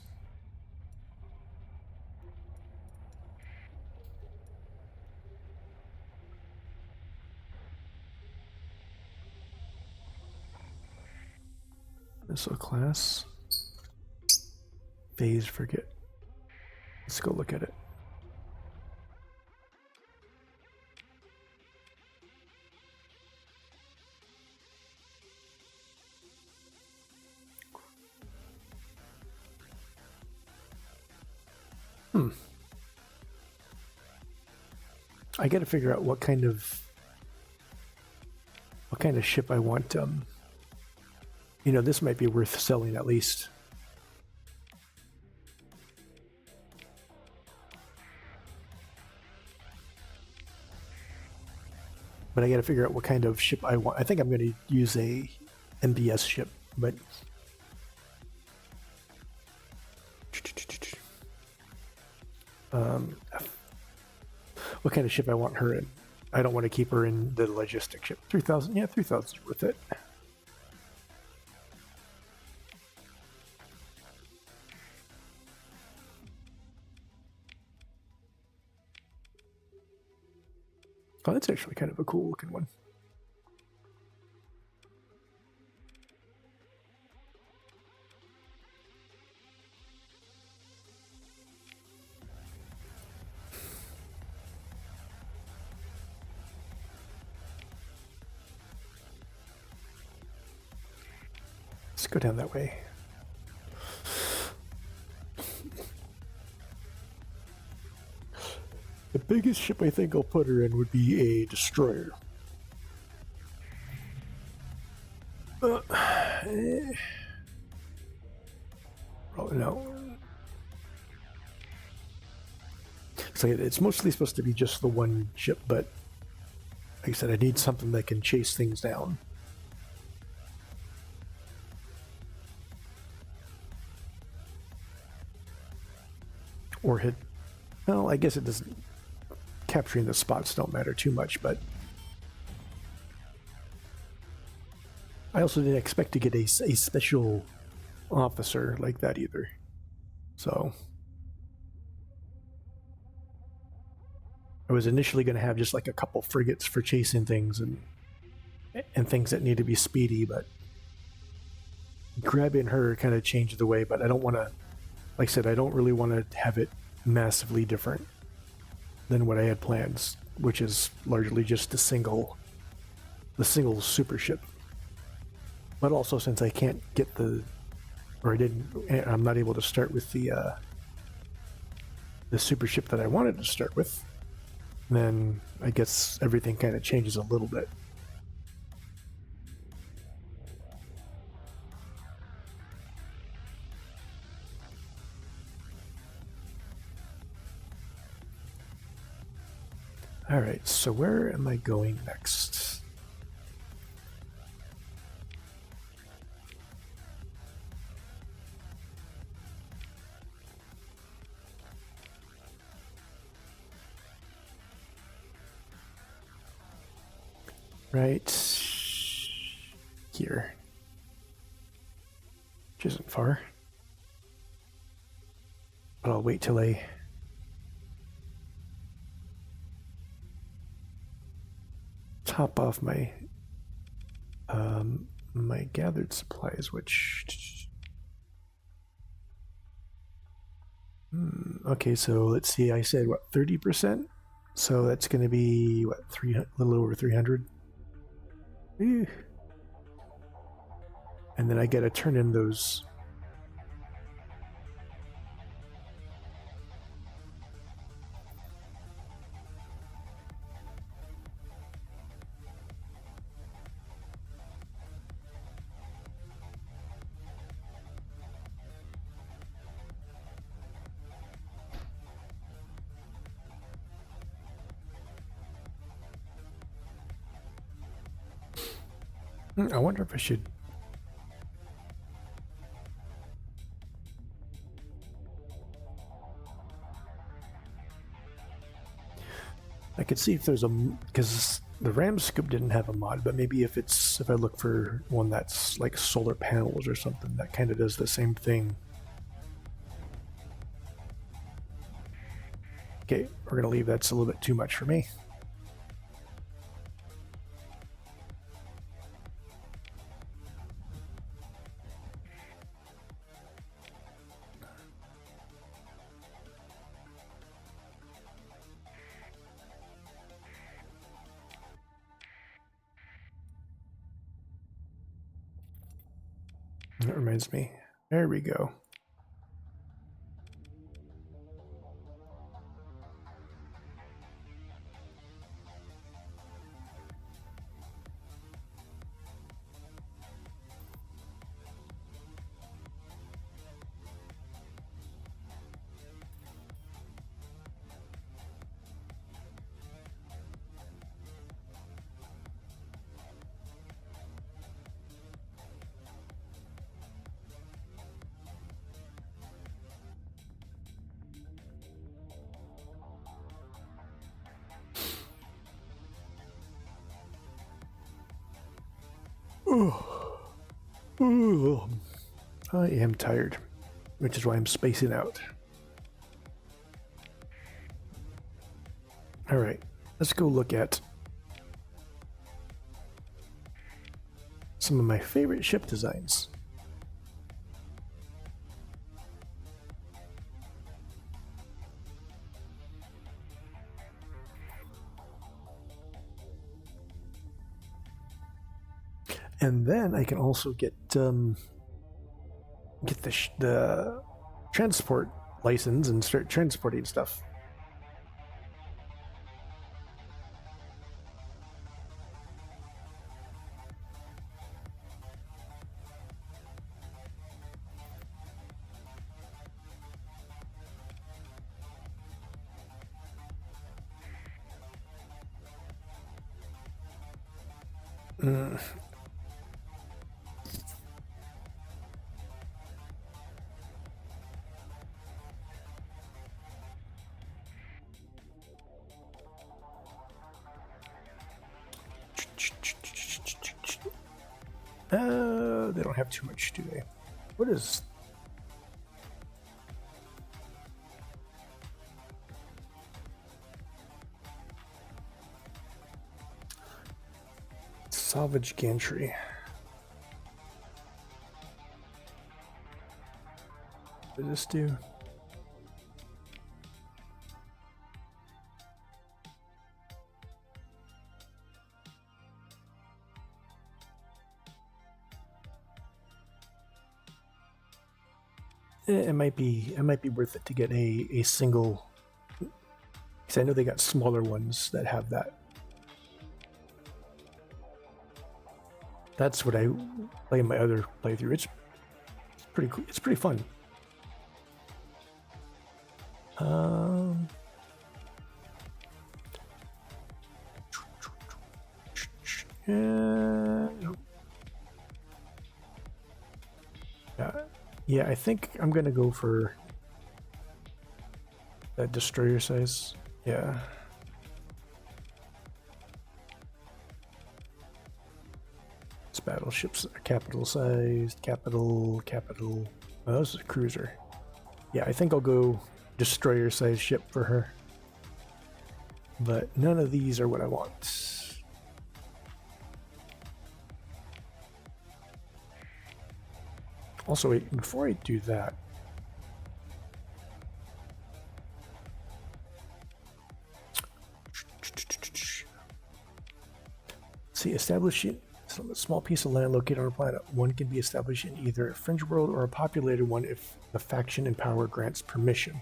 Missile class. Phase frigate. Let's go look at it. I got to figure out what kind of ship I want. You know, this might be worth selling at least. But I got to figure out what kind of ship I want. I think I'm going to use a MBS ship, but what kind of ship I want her in. I don't want to keep her in the logistic ship. 3,000, yeah, 3,000 is worth it. Oh, that's actually kind of a cool looking one. go down that way. The biggest ship I think I'll put her in would be a destroyer. Probably no. So it's mostly supposed to be just the one ship, but like I said, I need something that can chase things down. Or hit. Well, I guess it doesn't. Capturing the spots don't matter too much, but I also didn't expect to get a special officer like that either. So I was initially going to have just like a couple frigates for chasing things and things that need to be speedy, but grabbing her kind of changed the way. But I don't want to, like I said, I don't really want to have it massively different than what I had planned, which is largely just the single super ship. But also, since I can't get I'm not able to start with the super ship that I wanted to start with, then I guess everything kind of changes a little bit. All right, so where am I going next? Right here, which isn't far, but I'll wait till I top off my my gathered supplies, which okay, so let's see, I said what, 30%, so that's going to be what, a little over 300. Ew. And then I got to turn in those I wonder if I should. I could see if there's because the Ram scoop didn't have a mod, but maybe if I look for one that's like solar panels or something that kind of does the same thing. Okay, we're gonna leave. That's a little bit too much for me. That reminds me. There we go. I am tired, which is why I'm spacing out. All right, let's go look at some of my favorite ship designs. And then I can also get get the transport license and start transporting stuff. Mm. They don't have too much, do they? What is... Salvage gantry. What does this do? It might be worth it to get a single, because I know they got smaller ones that have that. That's what I play in my other playthrough. It's pretty cool. It's pretty fun. Yeah, I think I'm gonna go for that destroyer size. Yeah. It's battleships are capital sized, capital. Oh, this is a cruiser. Yeah, I think I'll go destroyer size ship for her. But none of these are what I want. Also, wait, before I do that, see, establishing a small piece of land located on a planet. One can be established in either a fringe world or a populated one if the faction in power grants permission.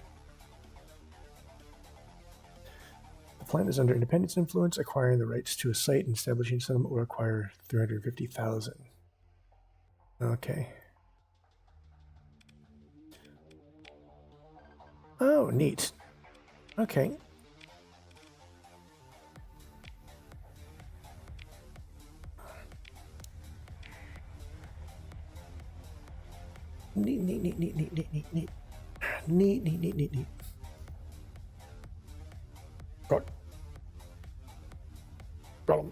The planet is under independence influence. Acquiring the rights to a site and establishing settlement will require 350,000. Okay. Oh, neat. Okay. Neat. Problem.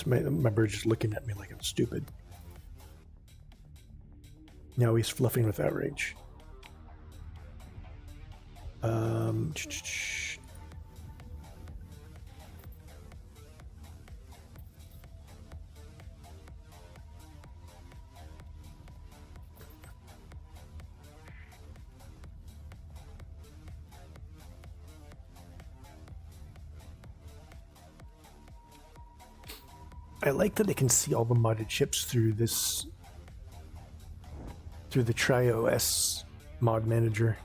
My bird's just looking at me like I'm stupid. Now he's fluffing with outrage. I like that I can see all the modded ships through this, through the TriOS mod manager.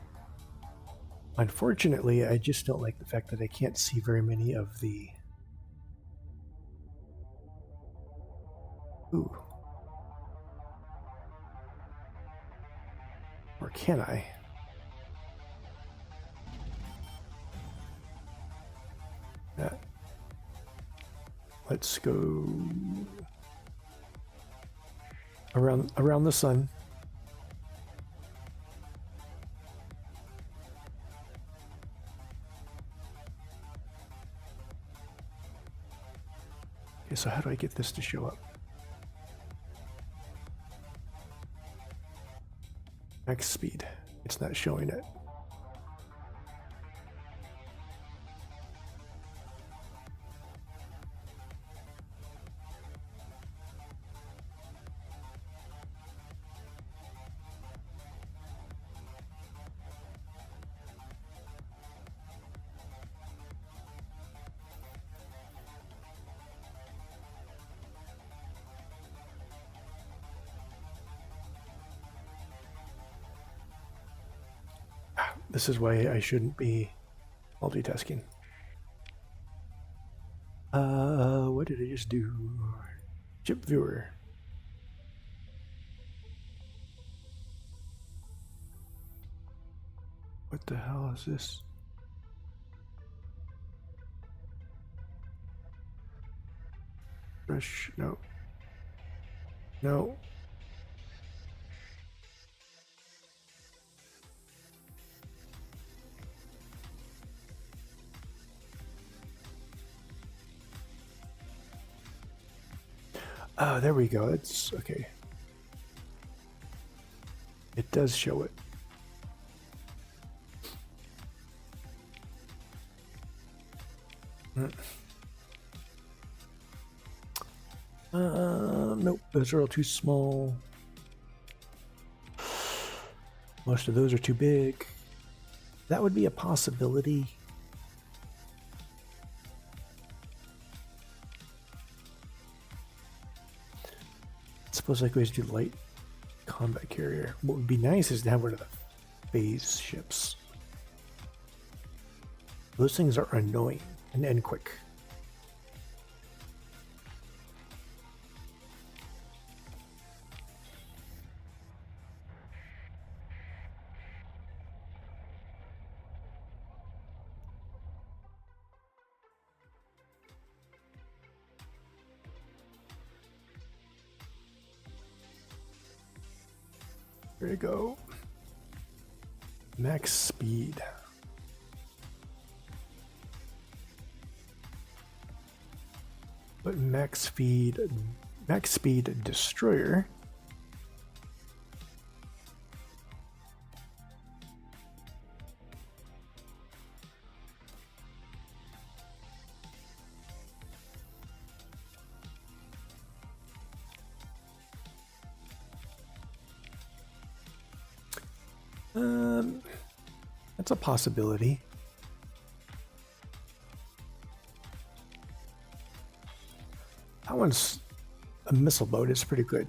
Unfortunately, I just don't like the fact that I can't see very many of the... Ooh. Or can I? Let's go around the sun. Okay, so how do I get this to show up? Max speed. It's not showing it. This is why I shouldn't be multitasking. What did I just do? Ship viewer. What the hell is this? Brush, no. No. Oh, there we go. It's okay. It does show it. Nope, those are all too small. Most of those are too big. That would be a possibility. Suppose I could always do light combat carrier. What would be nice is to have one of the phase ships. Those things are annoying and quick. There you go. Max speed. But max speed destroyer. That's a possibility. That one's a missile boat. It's pretty good.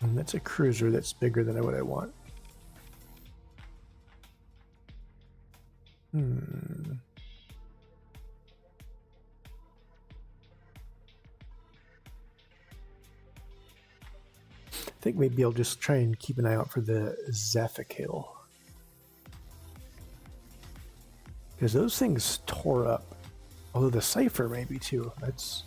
And that's a cruiser that's bigger than what I want. I think maybe I'll just try and keep an eye out for the Zafakale. Because those things tore up. Although the Cypher maybe too. That's...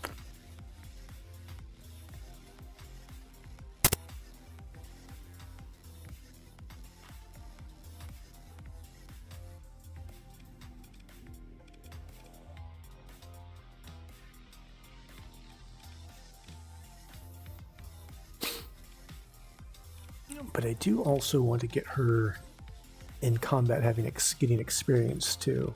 But I do also want to get her in combat, getting experience too.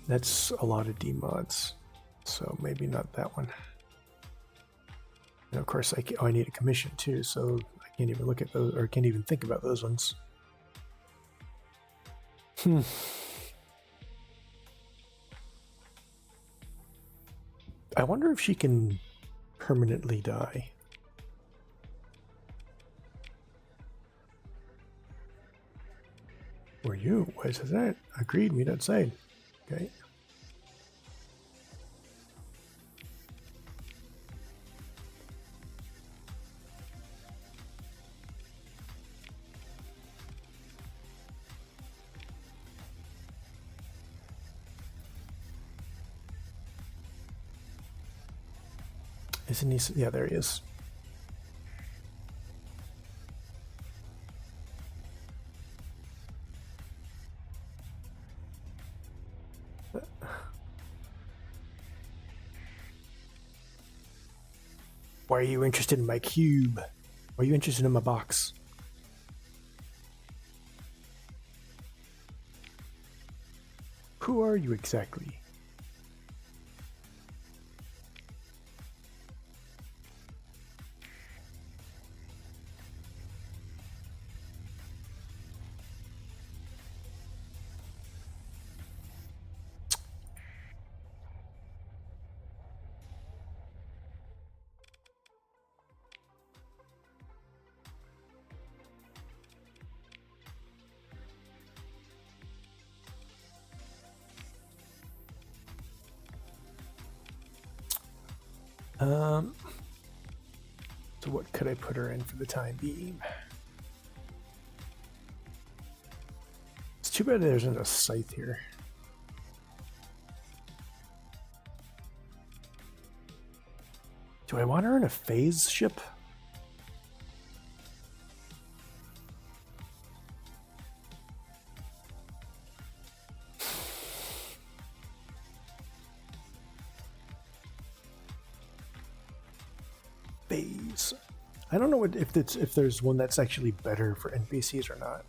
That's a lot of D-mods, so maybe not that one. And of course, I need a commission too, so I can't even look at those, or can't even think about those ones. I wonder if she can permanently die. Were you? Why is that? Agreed, meet outside. Okay. Isn't he? Yeah, there he is. Why are you interested in my cube? Why are you interested in my box? Who are you exactly? So what could I put her in for the time being? It's too bad there isn't a scythe here. Do I want her in a phase ship? Phase. I don't know if there's one that's actually better for NPCs or not.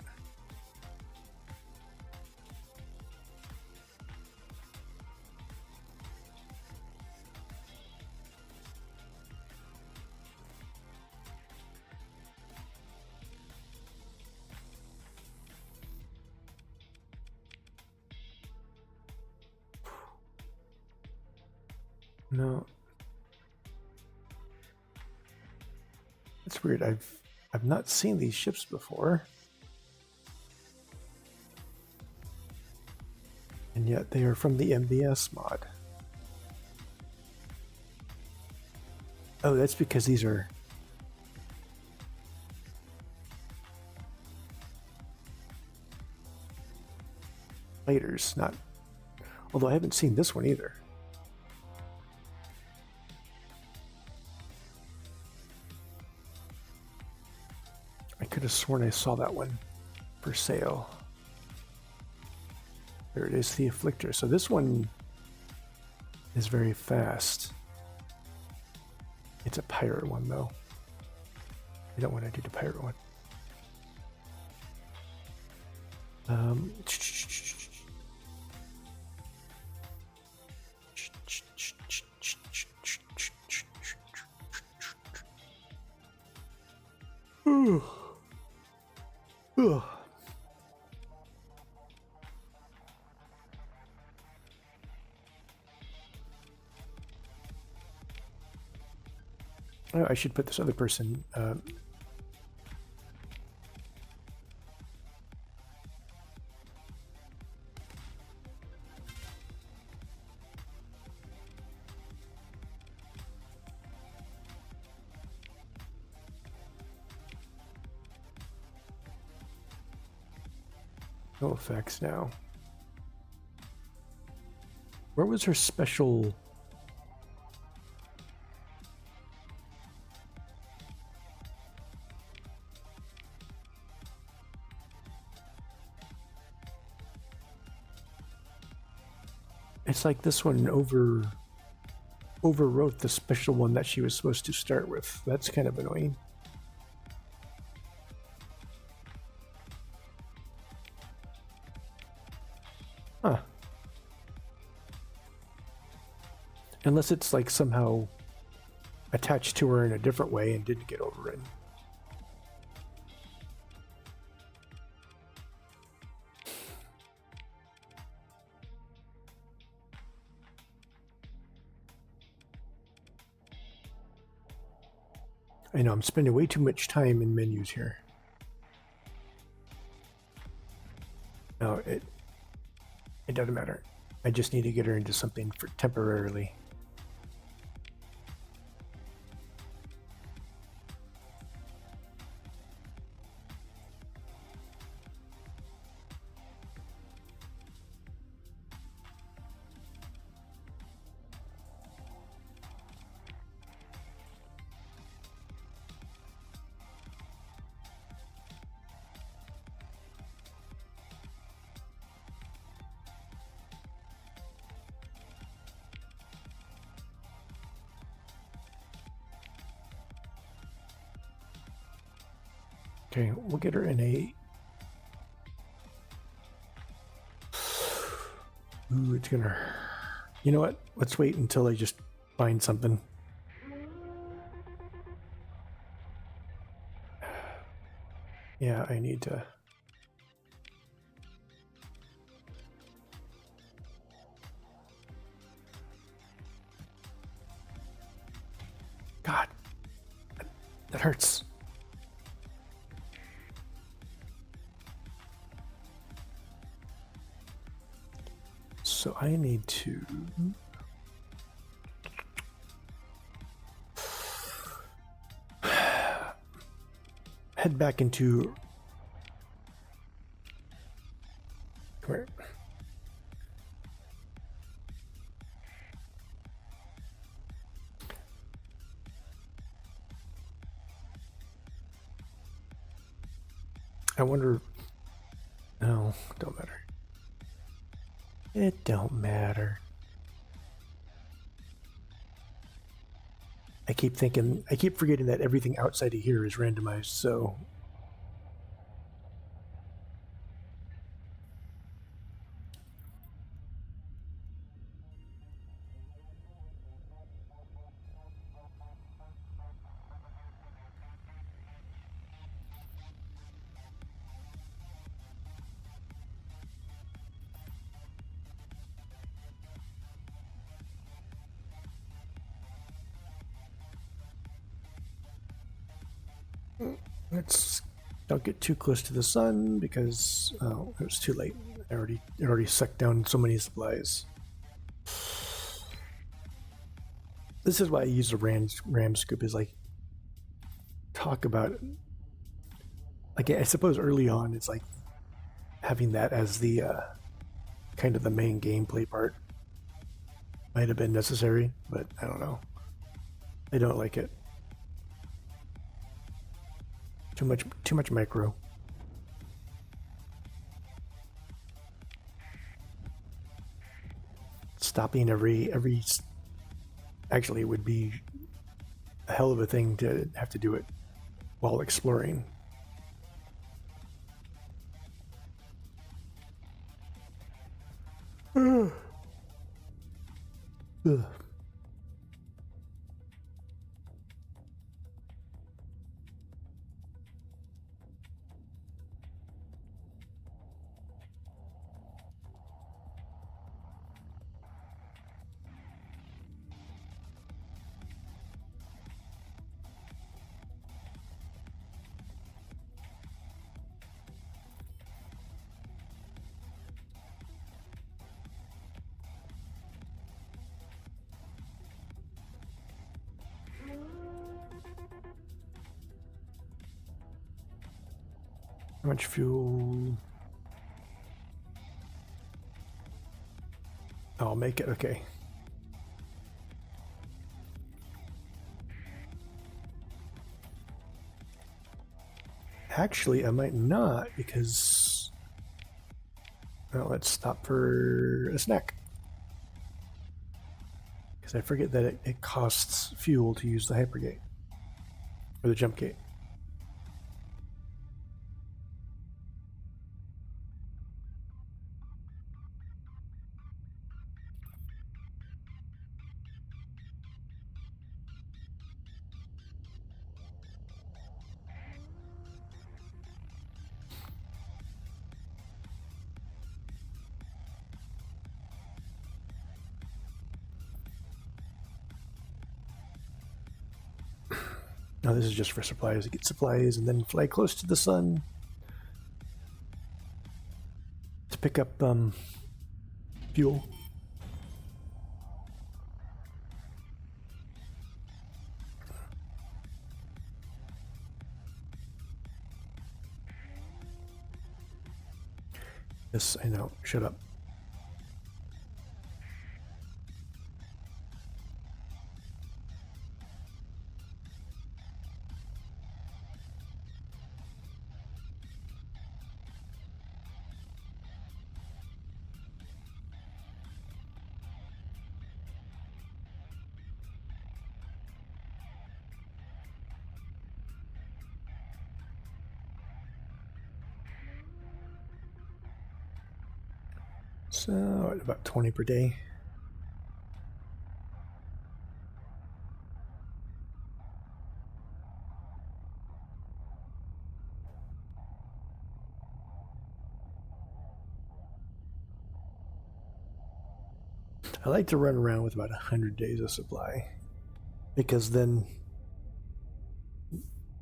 No. It's weird. I've not seen these ships before. And yet they are from the MBS mod. Oh, that's because these are fighters, not. Although I haven't seen this one either. I could have sworn I saw that one for sale. There it is, the Afflictor. So this one is very fast. It's a pirate one, though. I don't want to do the pirate one. Oh, I should put this other person. No effects now. Where was her special? It's like this one overwrote the special one that she was supposed to start with. That's kind of annoying. Huh. Unless it's like somehow attached to her in a different way and didn't get overwritten. I know, I'm spending way too much time in menus here. No, it doesn't matter. I just need to get her into something for temporarily. Okay, we'll get her in a... Ooh, it's gonna... You know what? Let's wait until I just find something. Yeah, I need to... God, that hurts. So I need to... head back into. Come here. I wonder. No, don't matter. It don't matter. I keep forgetting that everything outside of here is randomized, so. Let's don't get too close to the sun because it was too late. It already sucked down so many supplies. This is why I use a ram scoop, is like talk about, like, I suppose early on it's like having that as the kind of the main gameplay part might have been necessary, but I don't know. I don't like it. Too much micro. Stopping every actually, it would be a hell of a thing to have to do it while exploring. Ugh. How much fuel? I'll make it, okay. Actually, I might not, because... Well, let's stop for a snack. Because I forget that it costs fuel to use the hypergate. Or the jump gate. Now this is just for supplies. Get supplies and then fly close to the sun to pick up fuel. Yes, I know. Shut up. So, about 20 per day. I like to run around with about 100 days of supply, because then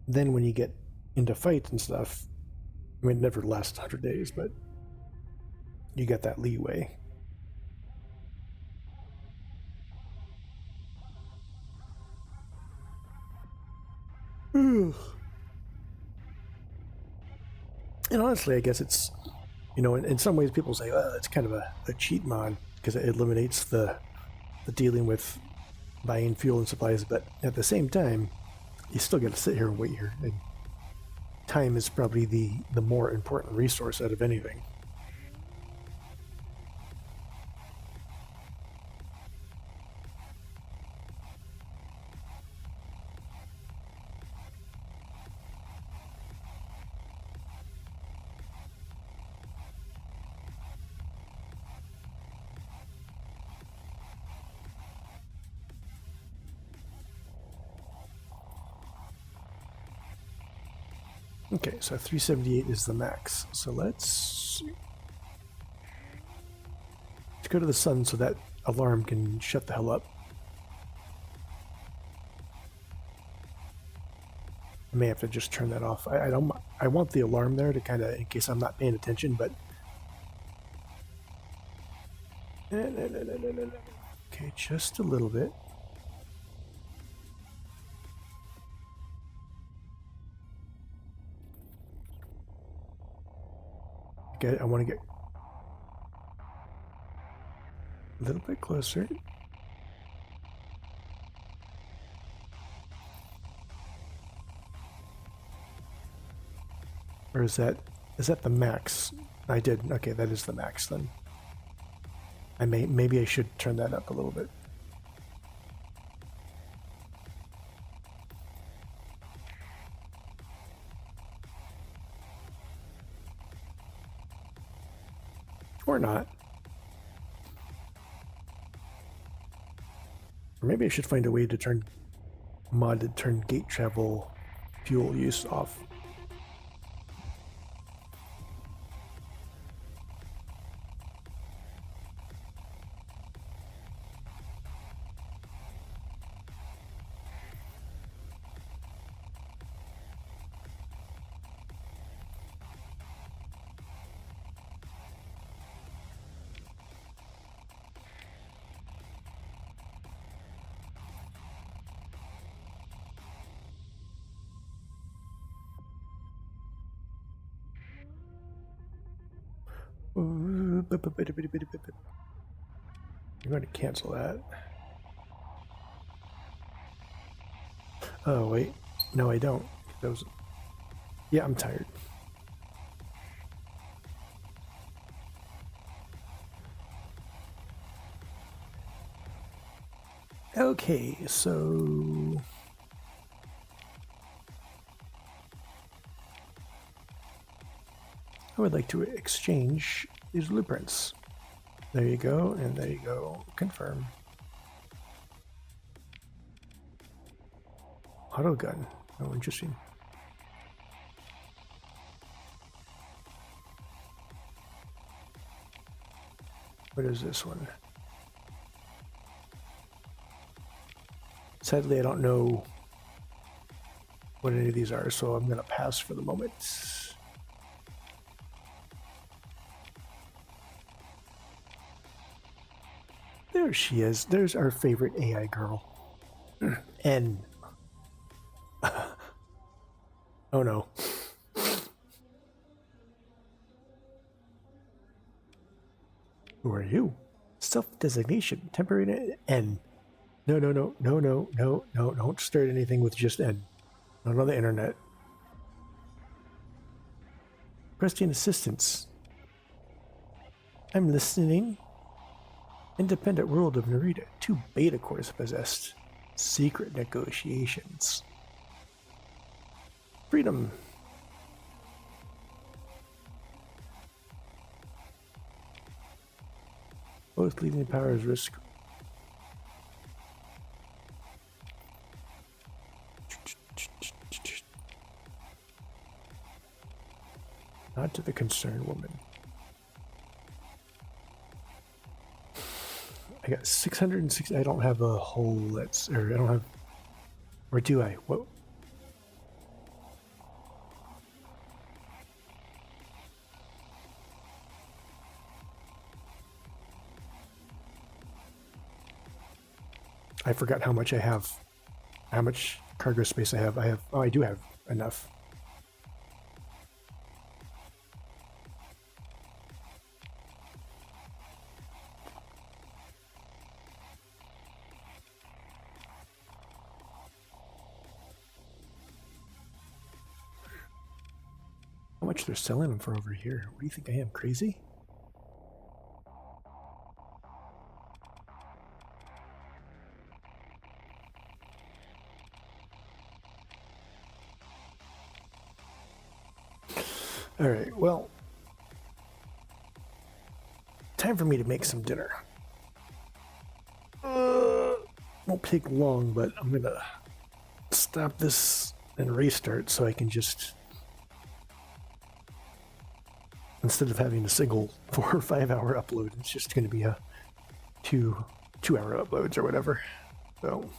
when you get into fights and stuff, I mean, it never lasts 100 days, but you get that leeway. And honestly, I guess it's, in some ways people say, well, it's kind of a cheat mod because it eliminates the dealing with buying fuel and supplies, but at the same time, you still got to sit here and wait here. And time is probably the more important resource out of anything. Okay, so 378 is the max. So let's go to the sun so that alarm can shut the hell up. I may have to just turn that off. I want the alarm there to kind of, in case I'm not paying attention, but... Okay, just a little bit. Okay, I want to get a little bit closer. Or is that the max? I did. Okay, that is the max then. Maybe I should turn that up a little bit. Or not. Or maybe I should find a way to turn gate travel fuel use off. I'm going to cancel that. Oh, wait. No, I don't. Yeah, I'm tired. Okay, so... I would like to exchange these blueprints. There you go, and there you go. Confirm. Auto gun. Oh, interesting. What is this one? Sadly, I don't know what any of these are, so I'm going to pass for the moment. There she is. There's our favorite AI girl. N. Oh no. Who are you? Self-designation. Temporary N. No, don't start anything with just N. Not on the internet. Requesting assistance. I'm listening. Independent world of Narita. 2 beta cores possessed. Secret negotiations. Freedom. Both leading powers risk. Not to the concerned woman. I got 660. I don't have a whole. I don't have. Or do I? What? I forgot how much I have. How much cargo space I have. Oh, I do have enough. How much they're selling them for over here? What do you think I am, crazy? All right, well, time for me to make some dinner. Won't take long, but I'm gonna stop this and restart so I can just, instead of having a single 4 or 5 hour upload, it's just going to be a two hour uploads or whatever. So